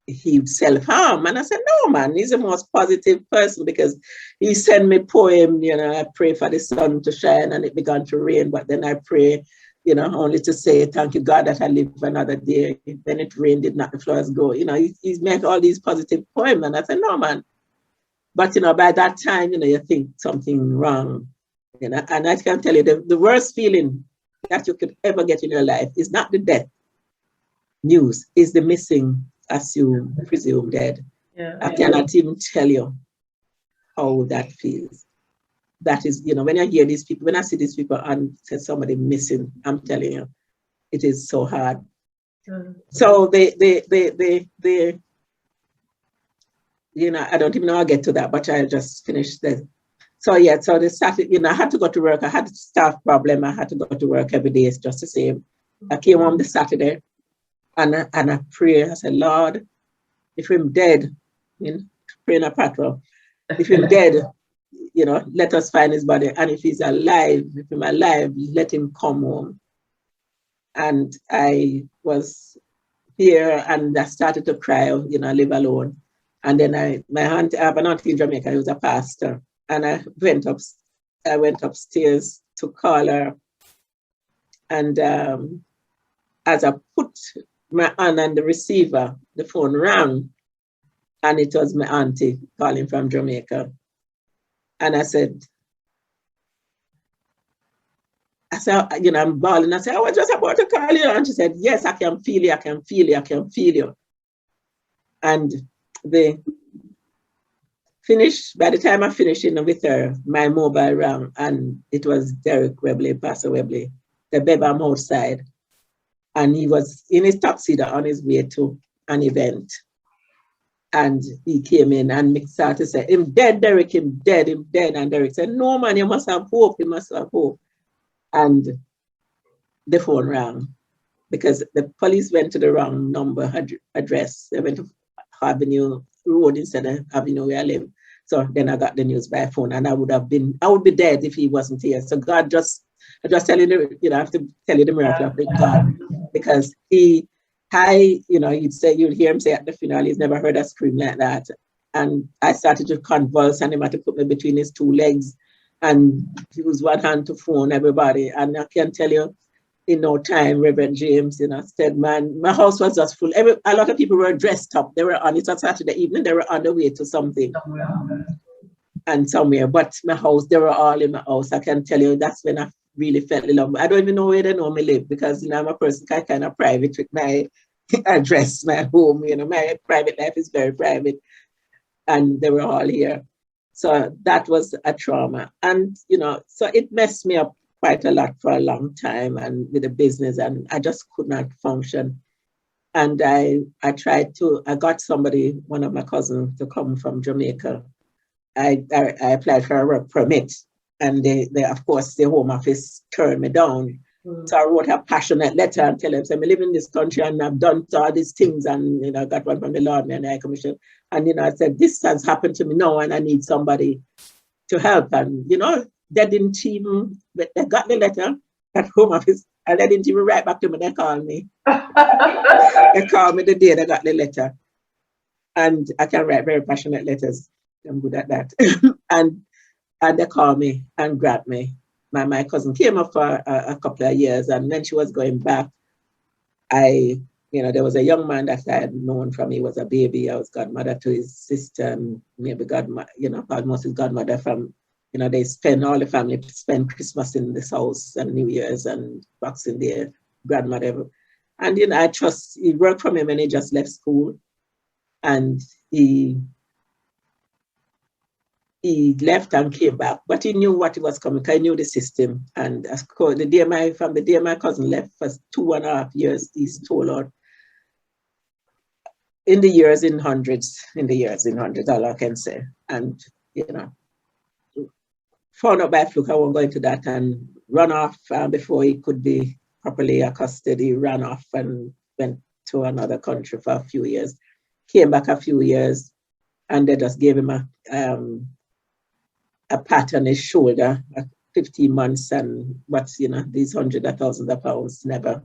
he'd self-harm. And I said, no, man, he's the most positive person, because he sent me poem, you know, I pray for the sun to shine, and it began to rain, but then I pray, you know, only to say, thank you, God, that I live another day. When it rained, did not the flowers go? You know, he's make all these positive poems. And I said, no, man. But, you know, by that time, you know, you think something wrong, you know, and I can tell you the worst feeling that you could ever get in your life is not the death news, is the missing presumed dead. Yeah. I cannot even tell you how that feels. That is, when I hear these people, when I see these people and say somebody missing, I'm telling you, it is so hard. So they I don't even know how I get to that, but I just finished this. So yeah, so they started, I had to go to work. I had a staff problem. I had to go to work every day. It's just the same. I came home this Saturday and I pray. I said, Lord, if I'm dead, praying a patrol. If I'm dead, let us find his body. And if he's alive, if I'm alive, let him come home. And I was here and I started to cry, live alone. And then I have an auntie in Jamaica who's a pastor. And I went upstairs to call her. And as I put my hand on the receiver, the phone rang. And it was my auntie calling from Jamaica. And I said, I'm bawling. I said, I was just about to call you. And she said, yes, I can feel you. I can feel you. I can feel you. And they finished, by the time I finished with her, my mobile rang, and it was Derek Webley, Pastor Webley, the Bebam outside. And he was in his tuxedo on his way to an event. And he came in and me started to say, him dead, Derek, him dead. And Derek said, no, man, you must have hope. You must have hope. And the phone rang because the police went to the wrong number address. They went to Avenue Road instead of Avenue where I live. So then I got the news by phone, and I would be dead if he wasn't here. So God I just tell you, I have to tell you the miracle of God, because you'd hear him say at the funeral, he's never heard a scream like that. And I started to convulse, and he had to put me between his two legs and use one hand to phone everybody. And I can tell you, in no time, Reverend James, said, man, my house was just full. A lot of people were dressed up. They were on it on Saturday evening. They were on the way to something. And somewhere. But my house, they were all in my house. I can tell you, that's when I really felt in love. I don't even know where they know me live, because, I'm a person kind of private with my address, my home. My private life is very private. And they were all here. So that was a trauma. And, so it messed me up quite a lot for a long time, and with the business, and I just could not function. And I got somebody, one of my cousins, to come from Jamaica. I applied for a work permit, and they of course, the Home Office turned me down. So I wrote a passionate letter and tell them, I live in this country and I've done all these things, and I got one from the Lord and the High Commission. And I said, this has happened to me now, and I need somebody to help. And they didn't even, they got the letter at Home Office, and they didn't even write back to me. They called me. They called me the day they got the letter. And I can write very passionate letters. I'm good at that. and they called me and grabbed me. My cousin came up for a couple of years, and when she was going back, there was a young man that I had known from he was a baby. I was godmother to his sister, and maybe almost his godmother from, they all the family spend Christmas in this house and New Year's and Boxing Day, grandmother. And he worked for me when he just left school, and he left and came back, but he knew what was coming. I knew the system. And from the day my cousin left for 2.5 years, he stole out in the years in hundreds, all I can say. And, found out by fluke, I won't go into that, and run off before he could be properly accosted. He ran off and went to another country for a few years, came back a few years, and they just gave him a pat on his shoulder, 15 months, and what's, these hundreds of thousands of pounds, never,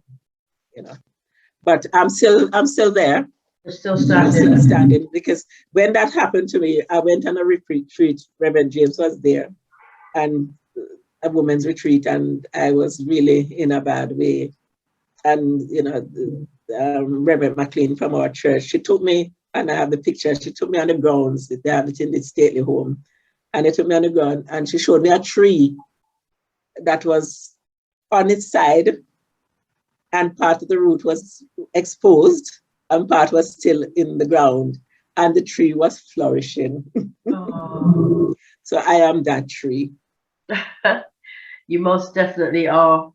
But I'm still there. You're still standing. I'm still standing, because when that happened to me, I went on a retreat. Reverend James was there, and a women's retreat, and I was really in a bad way. And, Reverend McLean from our church, she took me, and I have the picture, she took me on the grounds. They have it in the stately home. And they took me on the ground, and she showed me a tree that was on its side, and part of the root was exposed and part was still in the ground, and the tree was flourishing. Oh. So I am that tree. You most definitely are.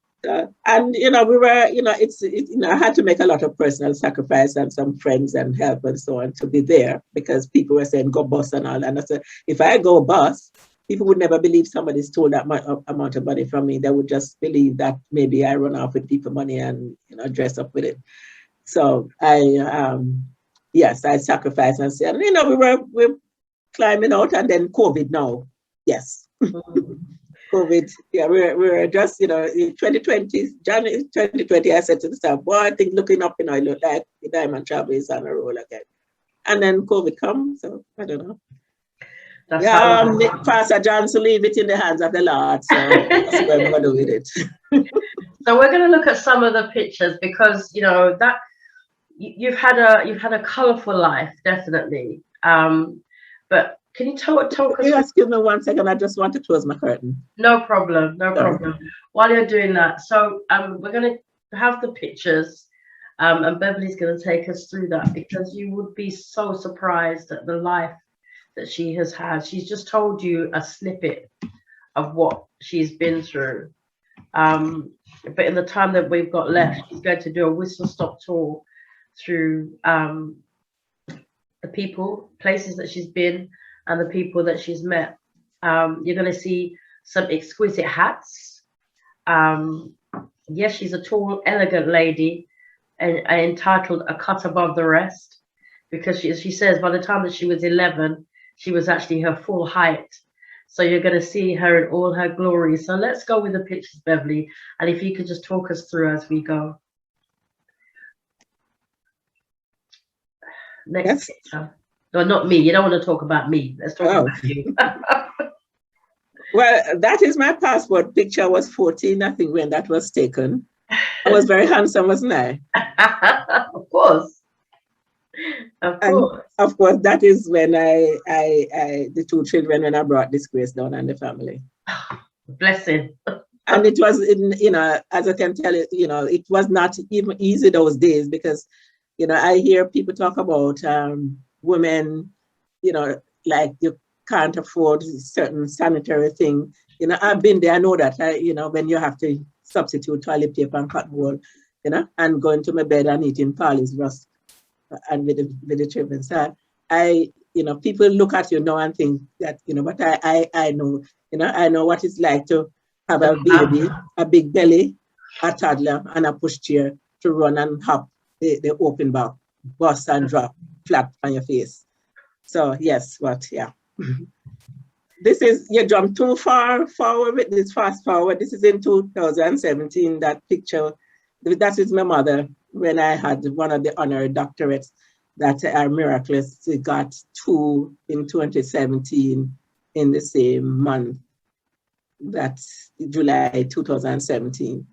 And we were, I had to make a lot of personal sacrifice and some friends and help and so on to be there, because people were saying go bus and all. And I said, if I go bus, people would never believe somebody stole that amount of money from me. They would just believe that maybe I run off with people money and dress up with it. So yes, I sacrificed and said, we're climbing out, and then COVID now. Yes. COVID, yeah, we're just, in 2020, January 2020, I said to the staff, boy, I think looking up, I look like the diamond travel is on a roll again. And then COVID comes, so I don't know. That's Pastor John, to leave it in the hands of the Lord, so that's what I'm going to do with it. So we're going to look at some of the pictures, because, that you've had a colorful life, definitely. But can you talk us? Excuse me 1 second. I just want to close my curtain. No problem. No problem. While you're doing that, so we're going to have the pictures, and Beverly's going to take us through that, because you would be so surprised at the life that she has had. She's just told you a snippet of what she's been through. But in the time that we've got left, she's going to do a whistle-stop tour through the people, places that she's been, and the people that she's met. You're going to see some exquisite hats. Yes, she's a tall, elegant lady, and entitled A Cut Above the Rest, because she says by the time that she was 11, she was actually her full height. So you're going to see her in all her glory. So let's go with the pictures, Beverly, and if you could just talk us through as we go. Next picture. No, not me. You don't want to talk about me. Let's talk about you. Well, that is my passport picture. I was 14, I think, when that was taken. I was very handsome, wasn't I? Of course. Of course, that is when the 2 children, when I brought disgrace down on the family. Blessing. And it was, as I can tell you, it was not even easy those days, because, I hear people talk about women, like you can't afford certain sanitary thing. I've been there, I know that, when you have to substitute toilet paper and cotton wool, and going to my bed and eating Parley's rust and with the children. So people look at you now and think that, but I know, I know what it's like to have a baby, a big belly, a toddler, and a pushchair to run and hop the open back, bust and drop flat on your face. So yes, but yeah. This is, you jump too far forward with this, fast forward. This is in 2017, that picture. That is my mother when I had one of the honorary doctorates that are miraculous. We got 2 in 2017 in the same month. That's July 2017.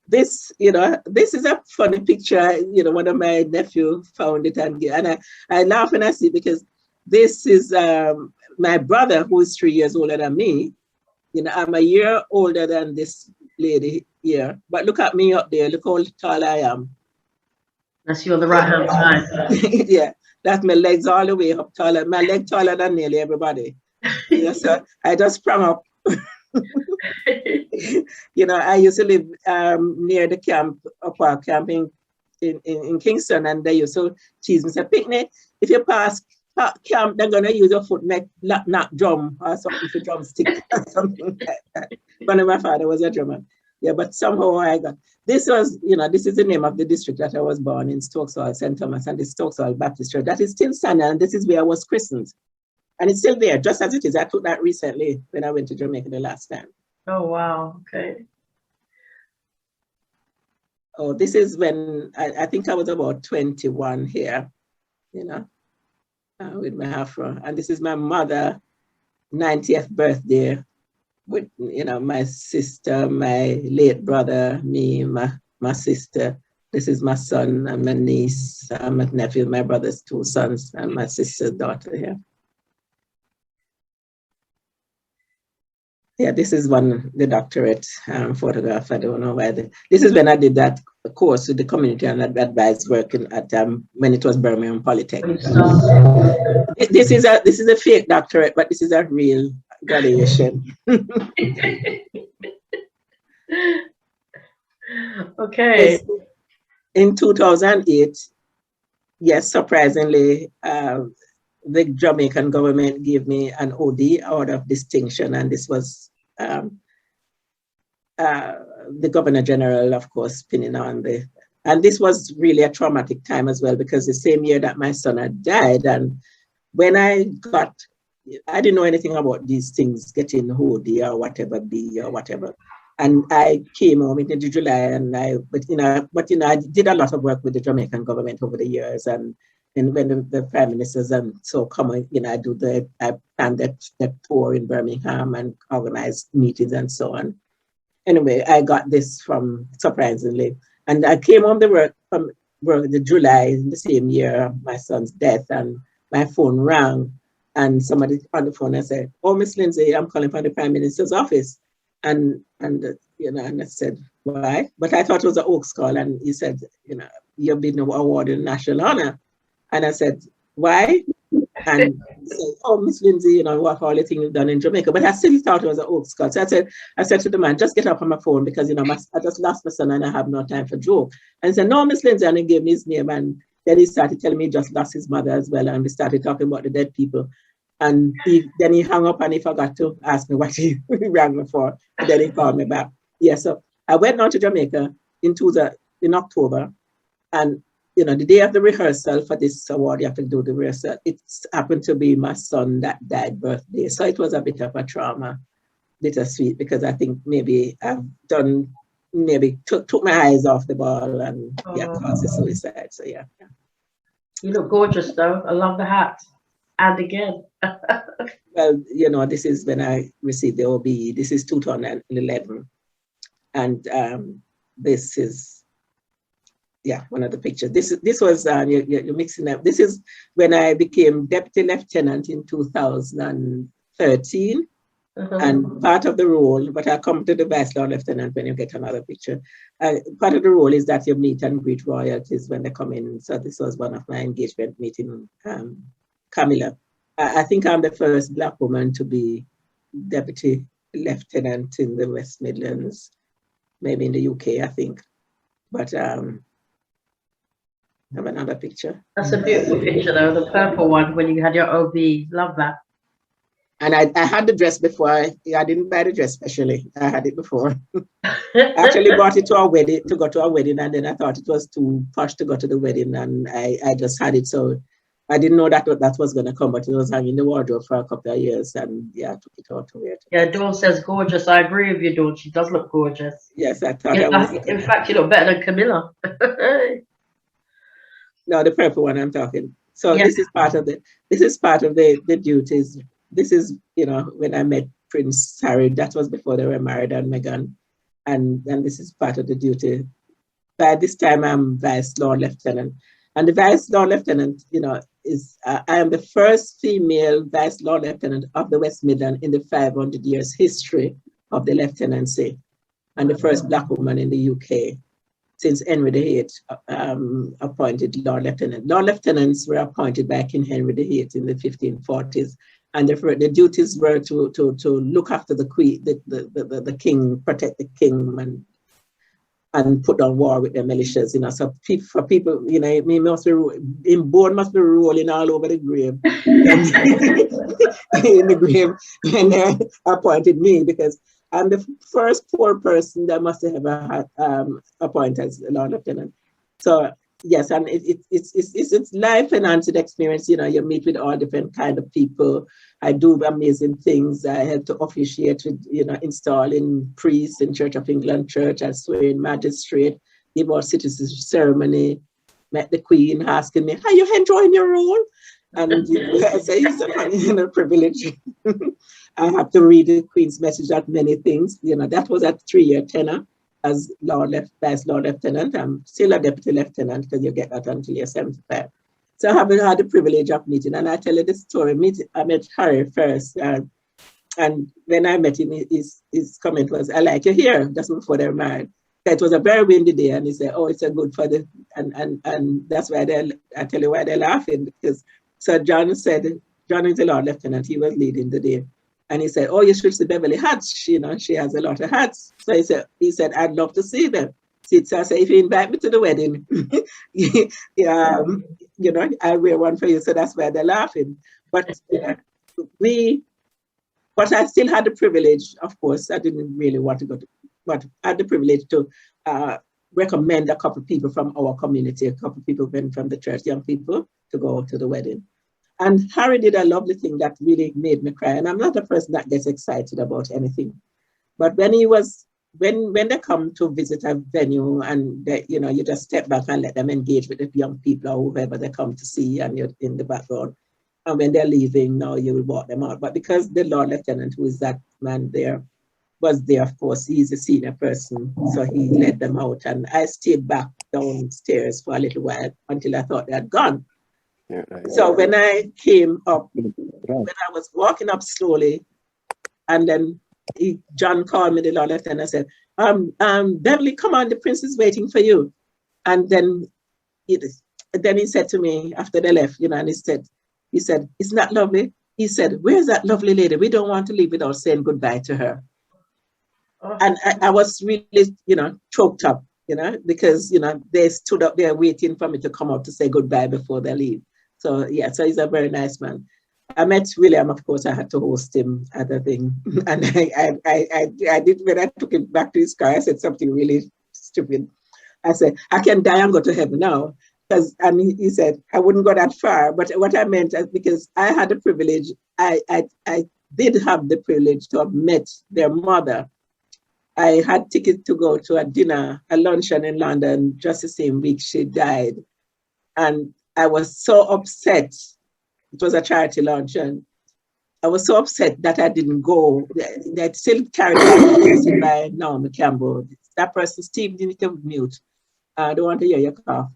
This, this is a funny picture. One of my nephews found it, and I laugh when I see it, because this is my brother, who is 3 years older than me. I'm a year older than this lady here, but look at me up there. Look how tall I am. That's you on the right hand side. Yeah, that's my legs all the way up taller. My leg taller than nearly everybody. So I just sprung up. I used to live near the camp, a park camp in Kingston, and they used to tease me, say, Picnic, if you pass camp, they're gonna use your foot knock drum or something for drumstick or something like that. One of my father was a drummer. Yeah, but somehow I got, this was, this is the name of the district that I was born in, Stokesall, St. Thomas, and the Stokesall Baptist Church. That is still standing, and this is where I was christened. And it's still there, just as it is. I took that recently when I went to Jamaica the last time. Oh, wow. Okay. Oh, this is when I think I was about 21 here, with my afro. And this is my mother, 90th birthday, with, my sister, my late brother, me, my sister. This is my son and my niece, my nephew, my brother's 2 sons, and my sister's daughter here. Yeah, this is the doctorate photograph. I don't know why. This is when I did that course with the community and advice working at when it was Birmingham Polytech. When you started. This is a fake doctorate, but this is a real graduation. Okay. In 2008, yes, surprisingly, the Jamaican government gave me an OD, Order of Distinction, and this was the Governor General, of course, pinning on and this was really a traumatic time as well, because the same year that my son had died, and when I didn't know anything about these things, getting OD or whatever, B or whatever. And I came home in July, and I did a lot of work with the Jamaican government over the years, and when the prime ministers and so come, I planned that tour in Birmingham and organized meetings and so on. Anyway, I got this from surprisingly, and I came home from the July in the same year of my son's death, and my phone rang, and somebody on the phone, I said, "Oh, Miss Lindsay, I'm calling from the Prime Minister's office," and I said, "Why?" But I thought it was an Oaks call, and he said, "You've been awarded national honor," and I said, "Why?" And he said, "Oh, Miss Lindsay, what all the things you've done in Jamaica." But I still thought it was an Oaks call. So I said to the man, "Just get up on my phone, because I just lost my son and I have no time for joke." And he said, "No, Miss Lindsay," and he gave me his name, and then he started telling me he just lost his mother as well, and we started talking about the dead people. And then he hung up and he forgot to ask me what he rang me for. And then he called me back. Yeah, so I went down to Jamaica in October, and the day of the rehearsal for this award, you have to do the rehearsal. It happened to be my son that died birthday. So it was a bit of a trauma, bittersweet, because I think maybe I've took my eyes off the ball and caused a suicide. So yeah. You look gorgeous though. I love the hat. And again. Well, this is when I received the OBE. This is 2011. And this is, one of the pictures. This was, you're mixing up. This is when I became deputy lieutenant in 2013. And part of the role, but I'll come to the vice lord lieutenant when you get another picture. Part of the role is that you meet and greet royalties when they come in. So this was one of my engagement meeting, Camilla. I think I'm the first Black woman to be deputy lieutenant in the West Midlands, maybe in the UK, I think. But I have another picture. That's a beautiful picture though, the purple one when you had your OB. Love that. And I had the dress before. I didn't buy the dress specially. I had it before. I actually bought it to a wedding, to go to a wedding, and then I thought it was too posh to go to the wedding, and I just had it. So I didn't know that was going to come, but it was hanging in the wardrobe for a couple of years, and I took it out to wear it. Yeah, Dawn says gorgeous. I agree with you, Dawn. She does look gorgeous. Yes, I thought I was. In fact, you look better than Camilla. No, the purple one I'm talking. So this is part of the duties. This is, when I met Prince Harry, that was before they were married, and Meghan. And this is part of the duty. By this time, I'm Vice Lord Lieutenant. And the Vice Lord Lieutenant, is, I am the first female Vice Lord Lieutenant of the West Midlands in the 500 years history of the lieutenancy, and the first Black woman in the UK since Henry VIII appointed Lord Lieutenant. Lord Lieutenants were appointed by King Henry VIII in the 1540s. And the duties were to look after the queen, the king, protect the king, and put on war with the militias. So for people, me must be in board must be rolling all over the grave, in the grave when they appointed me, because I'm the first poor person that must have ever had appointed as Lord Lieutenant. So. Yes, and it's life enhanced experience. You meet with all different kind of people. I do amazing things. I help to officiate with, installing priests in Church of England Church. I swear in magistrate, give our citizenship ceremony. Met the Queen asking me, "Are you enjoying your role?" And I say, "It's a privilege." I have to read the Queen's message at many things. That was a 3-year tenure as Vice Lord Lieutenant. I'm still a Deputy Lieutenant, because you get that until you're 75. So I haven't had the privilege of meeting, and I tell you this story. I met Harry first. And when I met him, his comment was, "I like you here," just before they were married. It was a very windy day, and he said, "Oh, it's a good for the," and that's why I tell you why they're laughing, because Sir John said, John is the Lord Lieutenant, he was leading the day. And he said, "Oh, you should see Beverly hats. She has a lot of hats." So he said, "I'd love to see them." So I said, "If you invite me to the wedding, I'll wear one for you." So that's why they're laughing. But but I still had the privilege, of course, I didn't really want to go to, but I had the privilege to recommend a couple of people from our community, a couple of people went from the church, young people, to go to the wedding. And Harry did a lovely thing that really made me cry. And I'm not a person that gets excited about anything. But when they come to visit a venue and you just step back and let them engage with the young people or whoever they come to see, and you're in the background. And when they're leaving, now you will walk them out. But because the Lord Lieutenant, who is that man there, was there, of course, he's a senior person, so he led them out. And I stayed back downstairs for a little while until I thought they had gone. So when I came up, when I was walking up slowly, and then John called me, the Lord Lieutenant, and said, "Beverly, come on, the prince is waiting for you." And then he said to me after they left, and he said, "Isn't that lovely?" He said, "Where's that lovely lady? We don't want to leave without saying goodbye to her." Oh. And I was really, choked up, because, they stood up there waiting for me to come up to say goodbye before they leave. So, yeah, so he's a very nice man. I met William, of course, I had to host him at the thing. And I did, when I took him back to his car, I said something really stupid. I said, "I can die and go to heaven now." And he said, "I wouldn't go that far." But what I meant is because I had the privilege, I did have the privilege to have met their mother. I had tickets to go to a luncheon in London just the same week she died. And I was so upset. It was a charity luncheon. I was so upset that I didn't go. They still carried on by Naomi Campbell. That person, Steve, you need to mute. I don't want to hear your cough.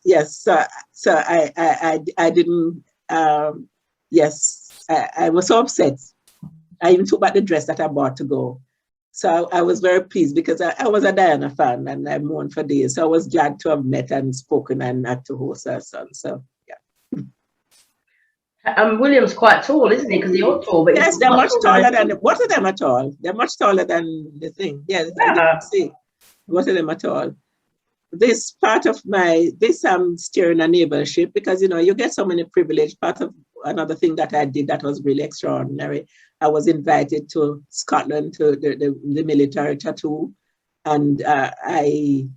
Yes, so I didn't, yes, I was so upset. I even took back the dress that I bought to go. So I was very pleased because I was a Diana fan and I mourned for days. So I was glad to have met and spoken and not to host her son. So, yeah. William's quite tall, isn't he? Because you're tall. But yes, they're much taller than, both of them are tall. They're much taller than the thing. Yeah, I didn't see both of them at all. This part of I'm steering a neighborship because, you get so many privilege. Part of another thing that I did that was really extraordinary. I was invited to Scotland to the military tattoo, and I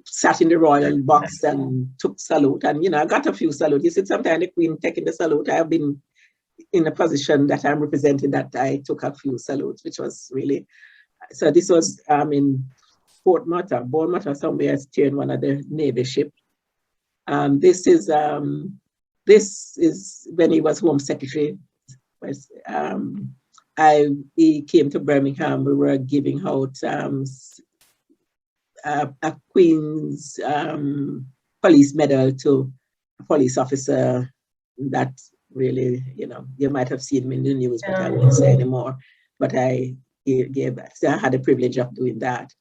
sat in the royal box and took salute, and I got a few salutes. You see, sometimes the Queen taking the salute. I have been in a position that I'm representing that I took a few salutes, which was really. So this was in Bournemouth somewhere, steering one of the Navy ship. This is when he was Home Secretary. He came to Birmingham. We were giving out a Queen's police medal to a police officer that really, you might have seen him in the news, but I won't say anymore. But I had the privilege of doing that.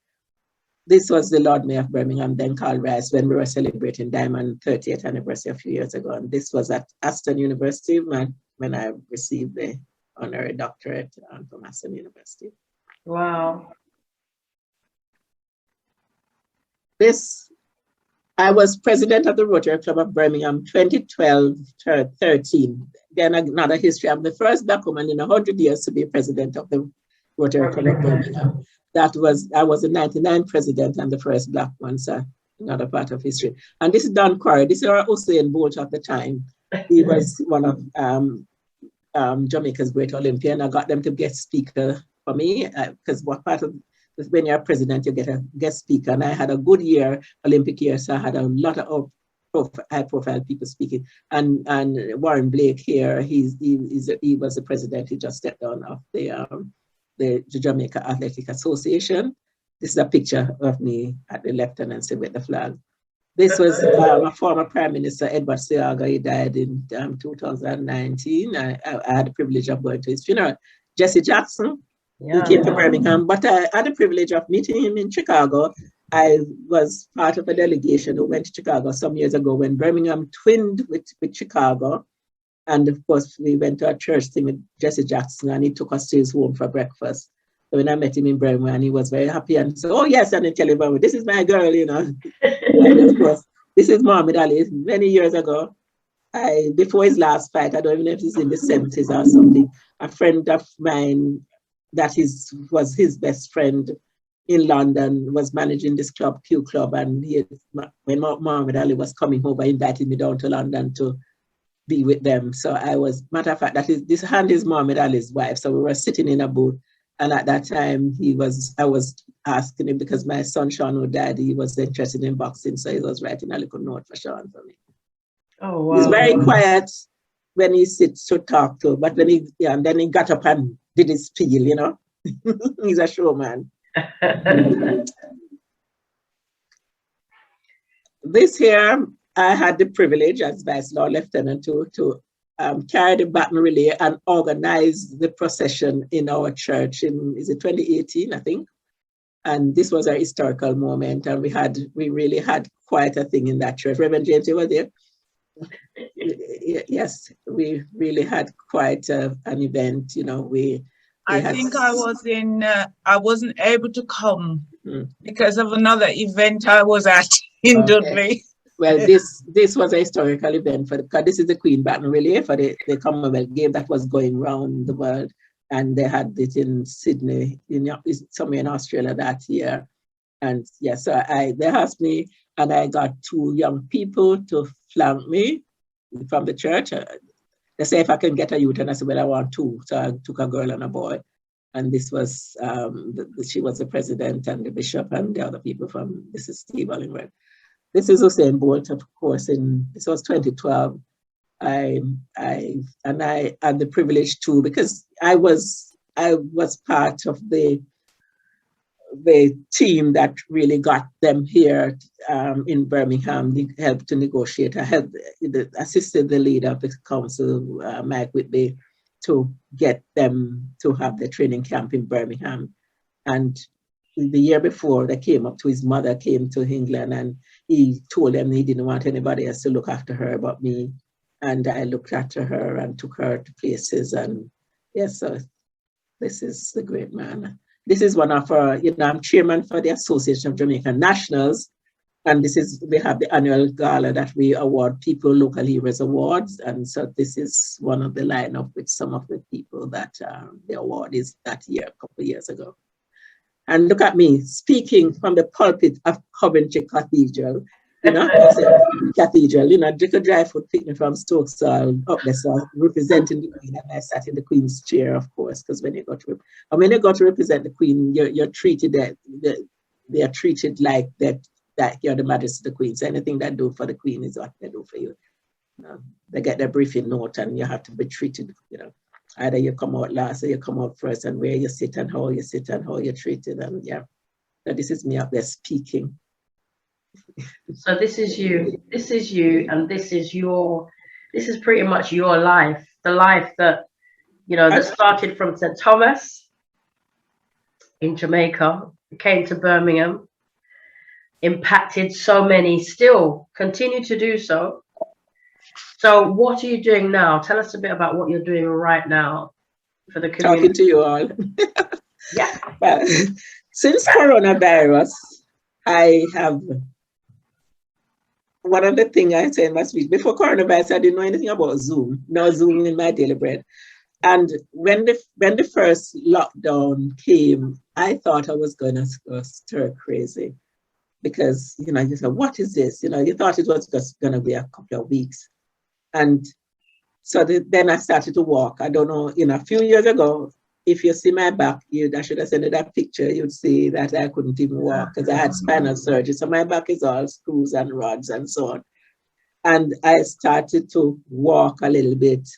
This was the Lord Mayor of Birmingham, then Carl Rice, when we were celebrating Diamond 30th anniversary a few years ago. And this was at Aston University when I received the honorary doctorate from Aston University. Wow. I was president of the Rotary Club of Birmingham 2012-13. Then another history. I'm the first Black woman in 100 years to be president of the Rotary Club of Birmingham. I was the 99 president and the first Black one, so another part of history. And this is Don Quarry. This is our Usain Bolt of the time. He was one of Jamaica's great Olympian. I got them to guest speaker for me because what part of when you're president, you get a guest speaker. And I had a good year, Olympic year, so I had a lot of high-profile people speaking. And Warren Blake here, he was the president. He just stepped down of the Jamaica Athletic Association. This is a picture of me at the lieutenancy with the flag. This was a former Prime Minister, Edward Seaga. He died in 2019. I had the privilege of going to his funeral. Jesse Jackson, he came to Birmingham, but I had the privilege of meeting him in Chicago. I was part of a delegation who went to Chicago some years ago when Birmingham twinned with Chicago. And of course, we went to a church thing with Jesse Jackson, and he took us to his home for breakfast. So when I met him in Birmingham, he was very happy and said, "Oh yes," and I tell him, "This is my girl, you know." And of course, this is Muhammad Ali. Many years ago, before his last fight, I don't even know if he's in the 70s or something. A friend of mine that was his best friend in London was managing this club, Q Club, and when Muhammad Ali was coming over, he invited me down to London to be with them. So I was, matter of fact, this hand is Muhammad Ali's wife. So we were sitting in a booth. And at that time, I was asking him, because my son, Sean, who died, he was interested in boxing. So he was writing a little note for Sean for me. Oh, wow. He's very quiet when he sits to talk to, but when and then he got up and did his spiel, you know. He's a showman. This here, I had the privilege as Vice Lord Lieutenant to carry the baton relay and organize the procession in our church is it 2018, I think? And this was a historical moment, and we really had quite a thing in that church. Reverend James, you were there? Yes, we really had quite an event, you know. I think I wasn't able to come because of another event I was at in Dudley. Well, this was a historical event because this is the Queen Baton Relay for the Commonwealth game that was going around the world, and they had it in Sydney, somewhere in Australia that year. And yes, so they asked me, and I got two young people to flank me from the church. They say if I can get a youth, and I said, well, I want two. So I took a girl and a boy. And this was, she was the president and the bishop and the other people this is Steve Ollingworth. This is Usain Bolt, of course, this was 2012. I had the privilege too, because I was part of the team that really got them here in Birmingham. They helped to negotiate. I assisted the leader of the council, Mike Whitby, to get them to have the training camp in Birmingham. And the year before, his mother came to England, and he told them he didn't want anybody else to look after her but me. And I looked after her and took her to places. And yes, so this is the great man. This is one of our, I'm chairman for the Association of Jamaican Nationals. And we have the annual gala that we award people local heroes awards. And so this is one of the lineup with some of the people that the award is that year, a couple of years ago. And look at me speaking from the pulpit of Coventry Cathedral, Cathedral, Jacob Dryfoot picked me from Stoke, so up there, so representing the Queen, and I sat in the Queen's chair, of course, because when you go to represent the Queen, you're treated they are treated like that you're the Majesty of the Queen. So anything they do for the Queen is what they do for you. They get their briefing note, and you have to be treated, either you come out last or you come out first, and where you sit and how you sit and how you're treated. And yeah, so this is me up there speaking. So this is you, and this is pretty much your life, the life that, that started from St. Thomas in Jamaica, came to Birmingham, impacted so many, still continue to do so. So what are you doing now? Tell us a bit about what you're doing right now for the community. Talking to you all. Yeah. Well, since coronavirus, I have, one of the things I said in my speech, before coronavirus, I didn't know anything about Zoom. No Zoom in my daily bread. And when the first lockdown came, I thought I was going to go stir crazy. Because, you said, what is this? You thought it was just going to be a couple of weeks. And so then I started to walk. I don't know, a few years ago, if you see my back, I should have sent you that picture, you'd see that I couldn't even walk because I had spinal surgery. So my back is all screws and rods and so on. And I started to walk a little bit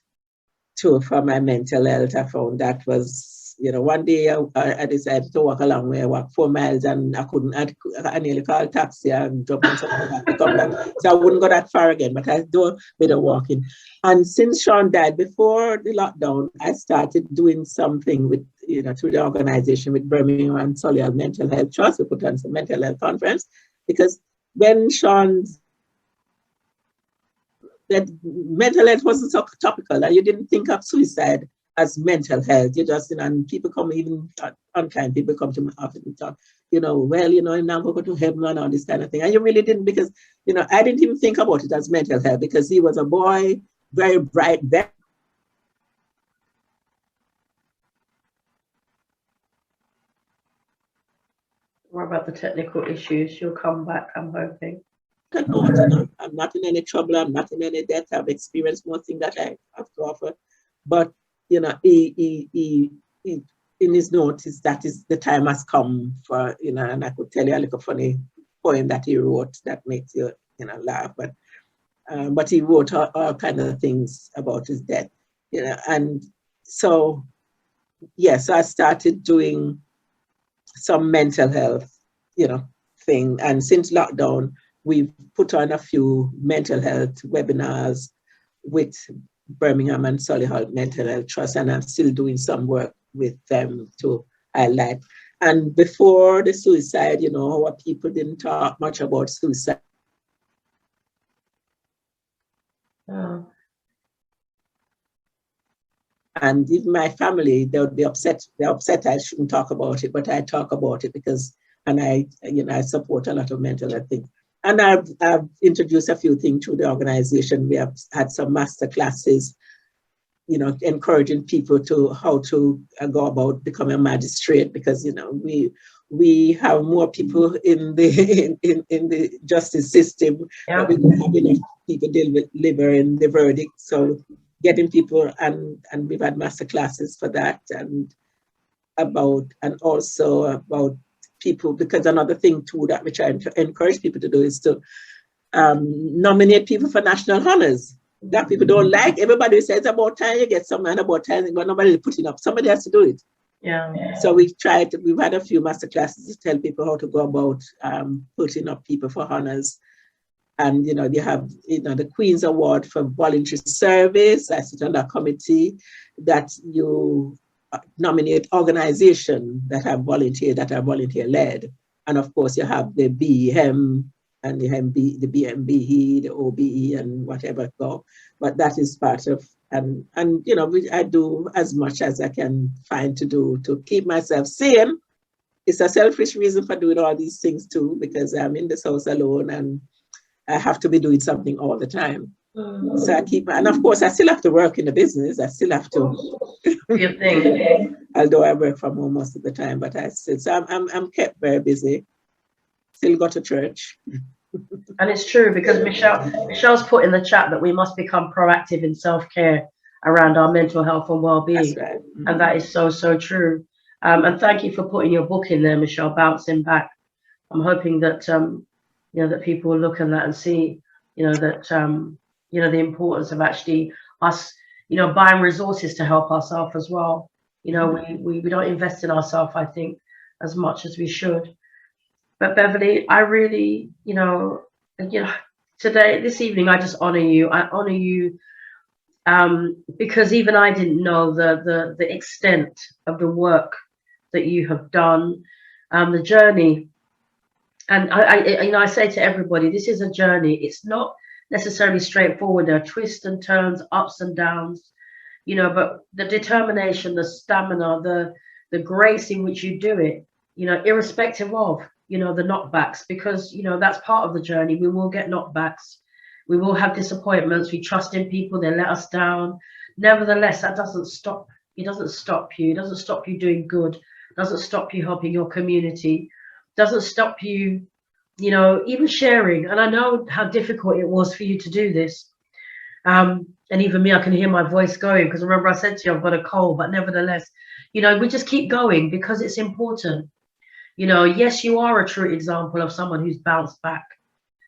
too for my mental health. I found that was you know, one day I decided to walk a long way. I walked 4 miles and I nearly called a taxi and jumped on something to come back. So I wouldn't go that far again, but I do a bit of walking. And since Sean died, before the lockdown, I started doing something with, you know, through the organization with Birmingham and Solihull Mental Health Trust. We put on some mental health conference because when Sean's that mental health wasn't so topical, and you didn't think of suicide as mental health. You just, you know, and people come, even unkind people come to my office and talk, you know, well, you know, I'm now going to heaven and all this kind of thing. And you really didn't, because, you know, I didn't even think about it as mental health, because he was a boy, very bright, very. What about the technical issues? She'll come back, I'm hoping. I'm not in any trouble. I'm not in any debt. I've experienced nothing that I have to offer. But, you know, he in his notes, that is the time has come for, you know, and I could tell you a little funny poem that he wrote that makes you, you know, laugh. But he wrote all kind of things about his death, you know. And so, yes, I started doing some mental health, you know, thing. And since lockdown, we've put on a few mental health webinars with Birmingham and Solihull Mental Health Trust, and I'm still doing some work with them to highlight. And before the suicide, you know, our people didn't talk much about suicide. Oh. And even my family, they would be upset. They're upset I shouldn't talk about it, but I talk about it because, and I, you know, I support a lot of mental health things. And I've introduced a few things through the organization. We have had some master classes, you know, encouraging people to how to go about becoming a magistrate, because, you know, we have more people in the in the justice system, Yeah. but we don't have enough people delivering the verdict. So getting people, and we've had master classes for that, and also about people, because another thing too that we try to encourage people to do is to nominate people for national honors. That people don't like. Everybody says about time you get some, and about time, but nobody is putting up. Somebody has to do it. Yeah. So we've had a few master classes to tell people how to go about putting up people for honors. And, you know, you have, you know, the Queen's Award for Voluntary Service. I sit on that committee that you nominate organizations that are volunteer-led. And of course, you have the BEM and the BMBE, the OBE, and whatever go. But that is part of, and you know, I do as much as I can find to do to keep myself sane. It's a selfish reason for doing all these things too, because I'm in this house alone and I have to be doing something all the time. So I keep, and of course I still have to work in the business. I still have to. Your thing. Although I work from home most of the time, but I'm kept very busy. Still go to church. And it's true, because Michelle's put in the chat that we must become proactive in self-care around our mental health and well-being. That's right. And that is so true. And thank you for putting your book in there, Michelle, Bouncing Back. I'm hoping that you know, that people will look at that and see, you know, that you know, the importance of actually us, you know, buying resources to help ourselves as well. You know, we don't invest in ourselves, I think, as much as we should. But Beverly, I really, you know, this evening, I just honor you. I honor you because even I didn't know the extent of the work that you have done, the journey. And I say to everybody, this is a journey. It's not necessarily straightforward. There are twists and turns, ups and downs, you know, but the determination, the stamina, the grace in which you do it, you know, irrespective of, you know, the knockbacks, because, you know, that's part of the journey. We will get knockbacks. We will have disappointments. We trust in people. They let us down. Nevertheless, that doesn't stop. It doesn't stop you. It doesn't stop you doing good. It doesn't stop you helping your community. Doesn't stop you, you know, even sharing. And I know how difficult it was for you to do this. And even me, I can hear my voice going, because remember I said to you, I've got a cold, but nevertheless, you know, we just keep going because it's important. You know, yes, you are a true example of someone who's bounced back,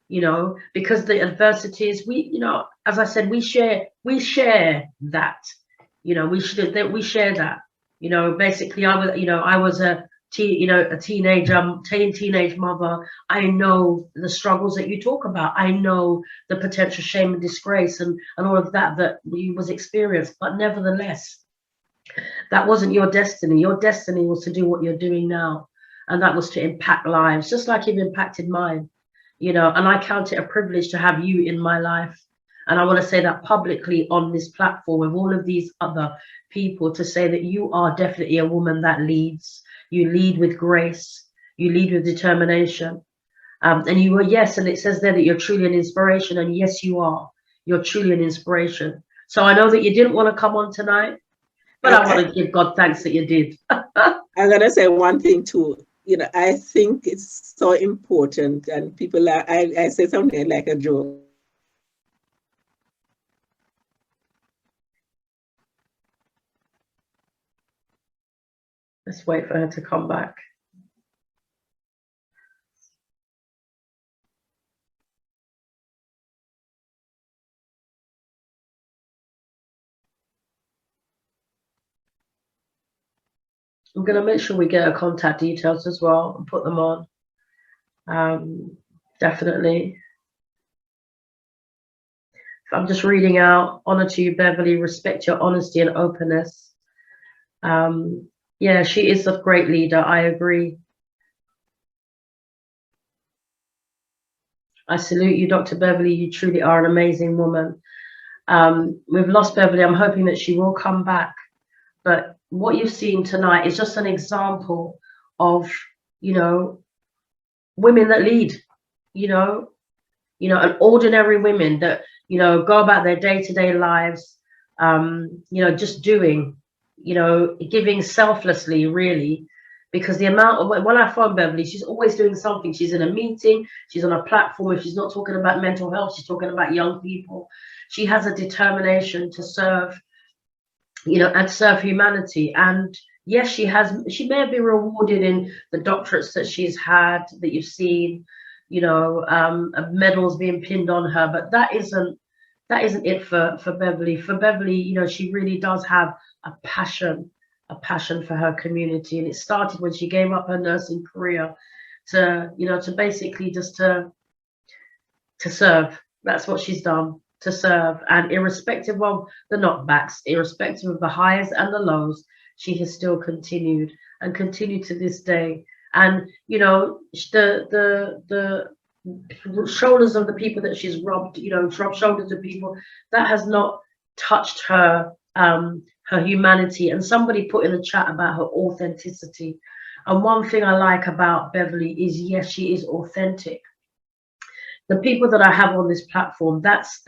you know, because the adversities, you know, as I said, we share that, you know, we share that, You know, basically, I was a teenage mother. I know the struggles that you talk about. I know the potential shame and disgrace and all of that you was experienced. But nevertheless, that wasn't your destiny. Your destiny was to do what you're doing now, and that was to impact lives, just like you've impacted mine. You know, and I count it a privilege to have you in my life. And I want to say that publicly on this platform with all of these other people, to say that you are definitely a woman that leads. You lead with grace. You lead with determination. And you were, yes, and it says there that you're truly an inspiration. And yes, you are. You're truly an inspiration. So I know that you didn't want to come on tonight, but I want to give God thanks that you did. I'm going to say one thing too. You know, I think it's so important, and people are, I say something like a joke. Let's wait for her to come back. I'm going to make sure we get her contact details as well and put them on. Definitely. I'm just reading out, honor to you, Beverly, respect your honesty and openness. Yeah, she is a great leader. I agree. I salute you, Dr. Beverly. You truly are an amazing woman. We've lost Beverly. I'm hoping that she will come back. But what you've seen tonight is just an example of, you know, women that lead, you know, and ordinary women that, you know, go about their day-to-day lives, you know, just doing, you know, giving selflessly, really, because the amount of, when I phone Beverly, she's always doing something. She's in a meeting, she's on a platform. If she's not talking about mental health, she's talking about young people. She has a determination to serve, you know, and serve humanity. And yes, she may have been rewarded in the doctorates that she's had, that you've seen, you know, medals being pinned on her, but that isn't it for Beverly. For Beverly, you know, she really does have a passion for her community. And it started when she gave up her nursing career to, you know, to basically just to serve. That's what she's done, to serve. And irrespective of the knockbacks, irrespective of the highs and the lows, she has still continued and continued to this day. And, you know, the shoulders of the people that she's rubbed, you know, rubbed shoulders of people, that has not touched her, her humanity. And somebody put in the chat about her authenticity. And one thing I like about Beverly is, yes, she is authentic. The people that I have on this platform, that's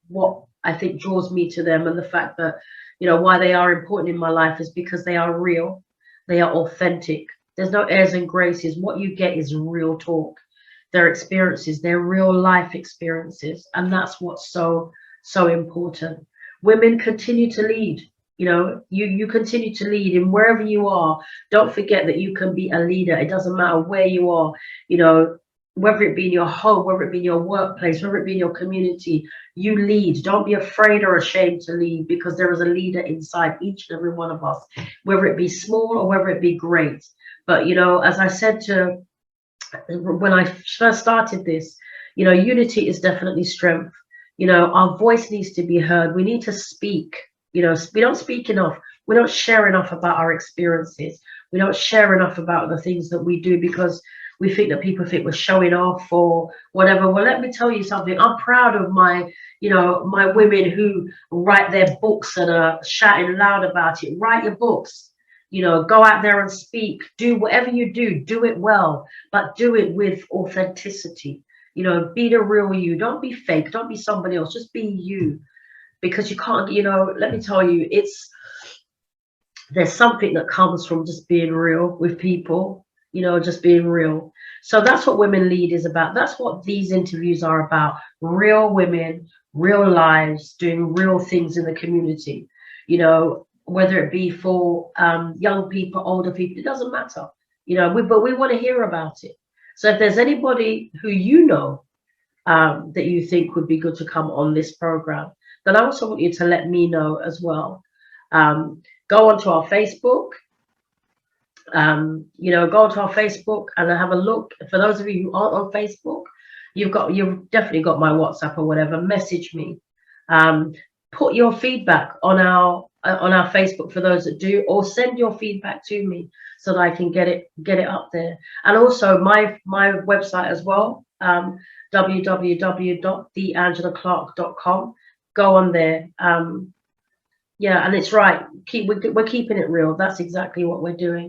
what I think draws me to them. And the fact that, you know, why they are important in my life is because they are real, they are authentic. There's no airs and graces. What you get is real talk. Their experiences, their real life experiences. And that's what's so important. Women continue to lead. You know, you continue to lead, and wherever you are, don't forget that you can be a leader. It doesn't matter where you are, you know, whether it be in your home, whether it be in your workplace, whether it be in your community, you lead. Don't be afraid or ashamed to lead, because there is a leader inside each and every one of us, whether it be small or whether it be great. But, you know, as I said when I first started this, you know, unity is definitely strength. You know, our voice needs to be heard. We need to speak. You know, we don't speak enough. We don't share enough about our experiences. We don't share enough about the things that we do, because we think that people think we're showing off or whatever. Well, let me tell you something. I'm proud of my, you know, my women who write their books and are shouting loud about it. Write your books. You know, go out there and speak. Do whatever you do it well, but do it with authenticity. You know, be the real you. Don't be fake. Don't be somebody else. Just be you. Because you can't, you know, let me tell you, there's something that comes from just being real with people, you know, just being real. So that's what Women Lead is about. That's what these interviews are about. Real women, real lives, doing real things in the community, you know, whether it be for young people, older people, it doesn't matter, you know, but we want to hear about it. So if there's anybody who you know that you think would be good to come on this program, then I also want you to let me know as well. Go onto our Facebook, You know, go to our Facebook and have a look. For those of you who aren't on Facebook, you've definitely got my WhatsApp or whatever. Message me. Put your feedback on our Facebook for those that do, or send your feedback to me so that I can get it up there. And also my website as well, www.theangelaclarke.com. Go on there. Yeah, and it's right. We're keeping it real. That's exactly what we're doing.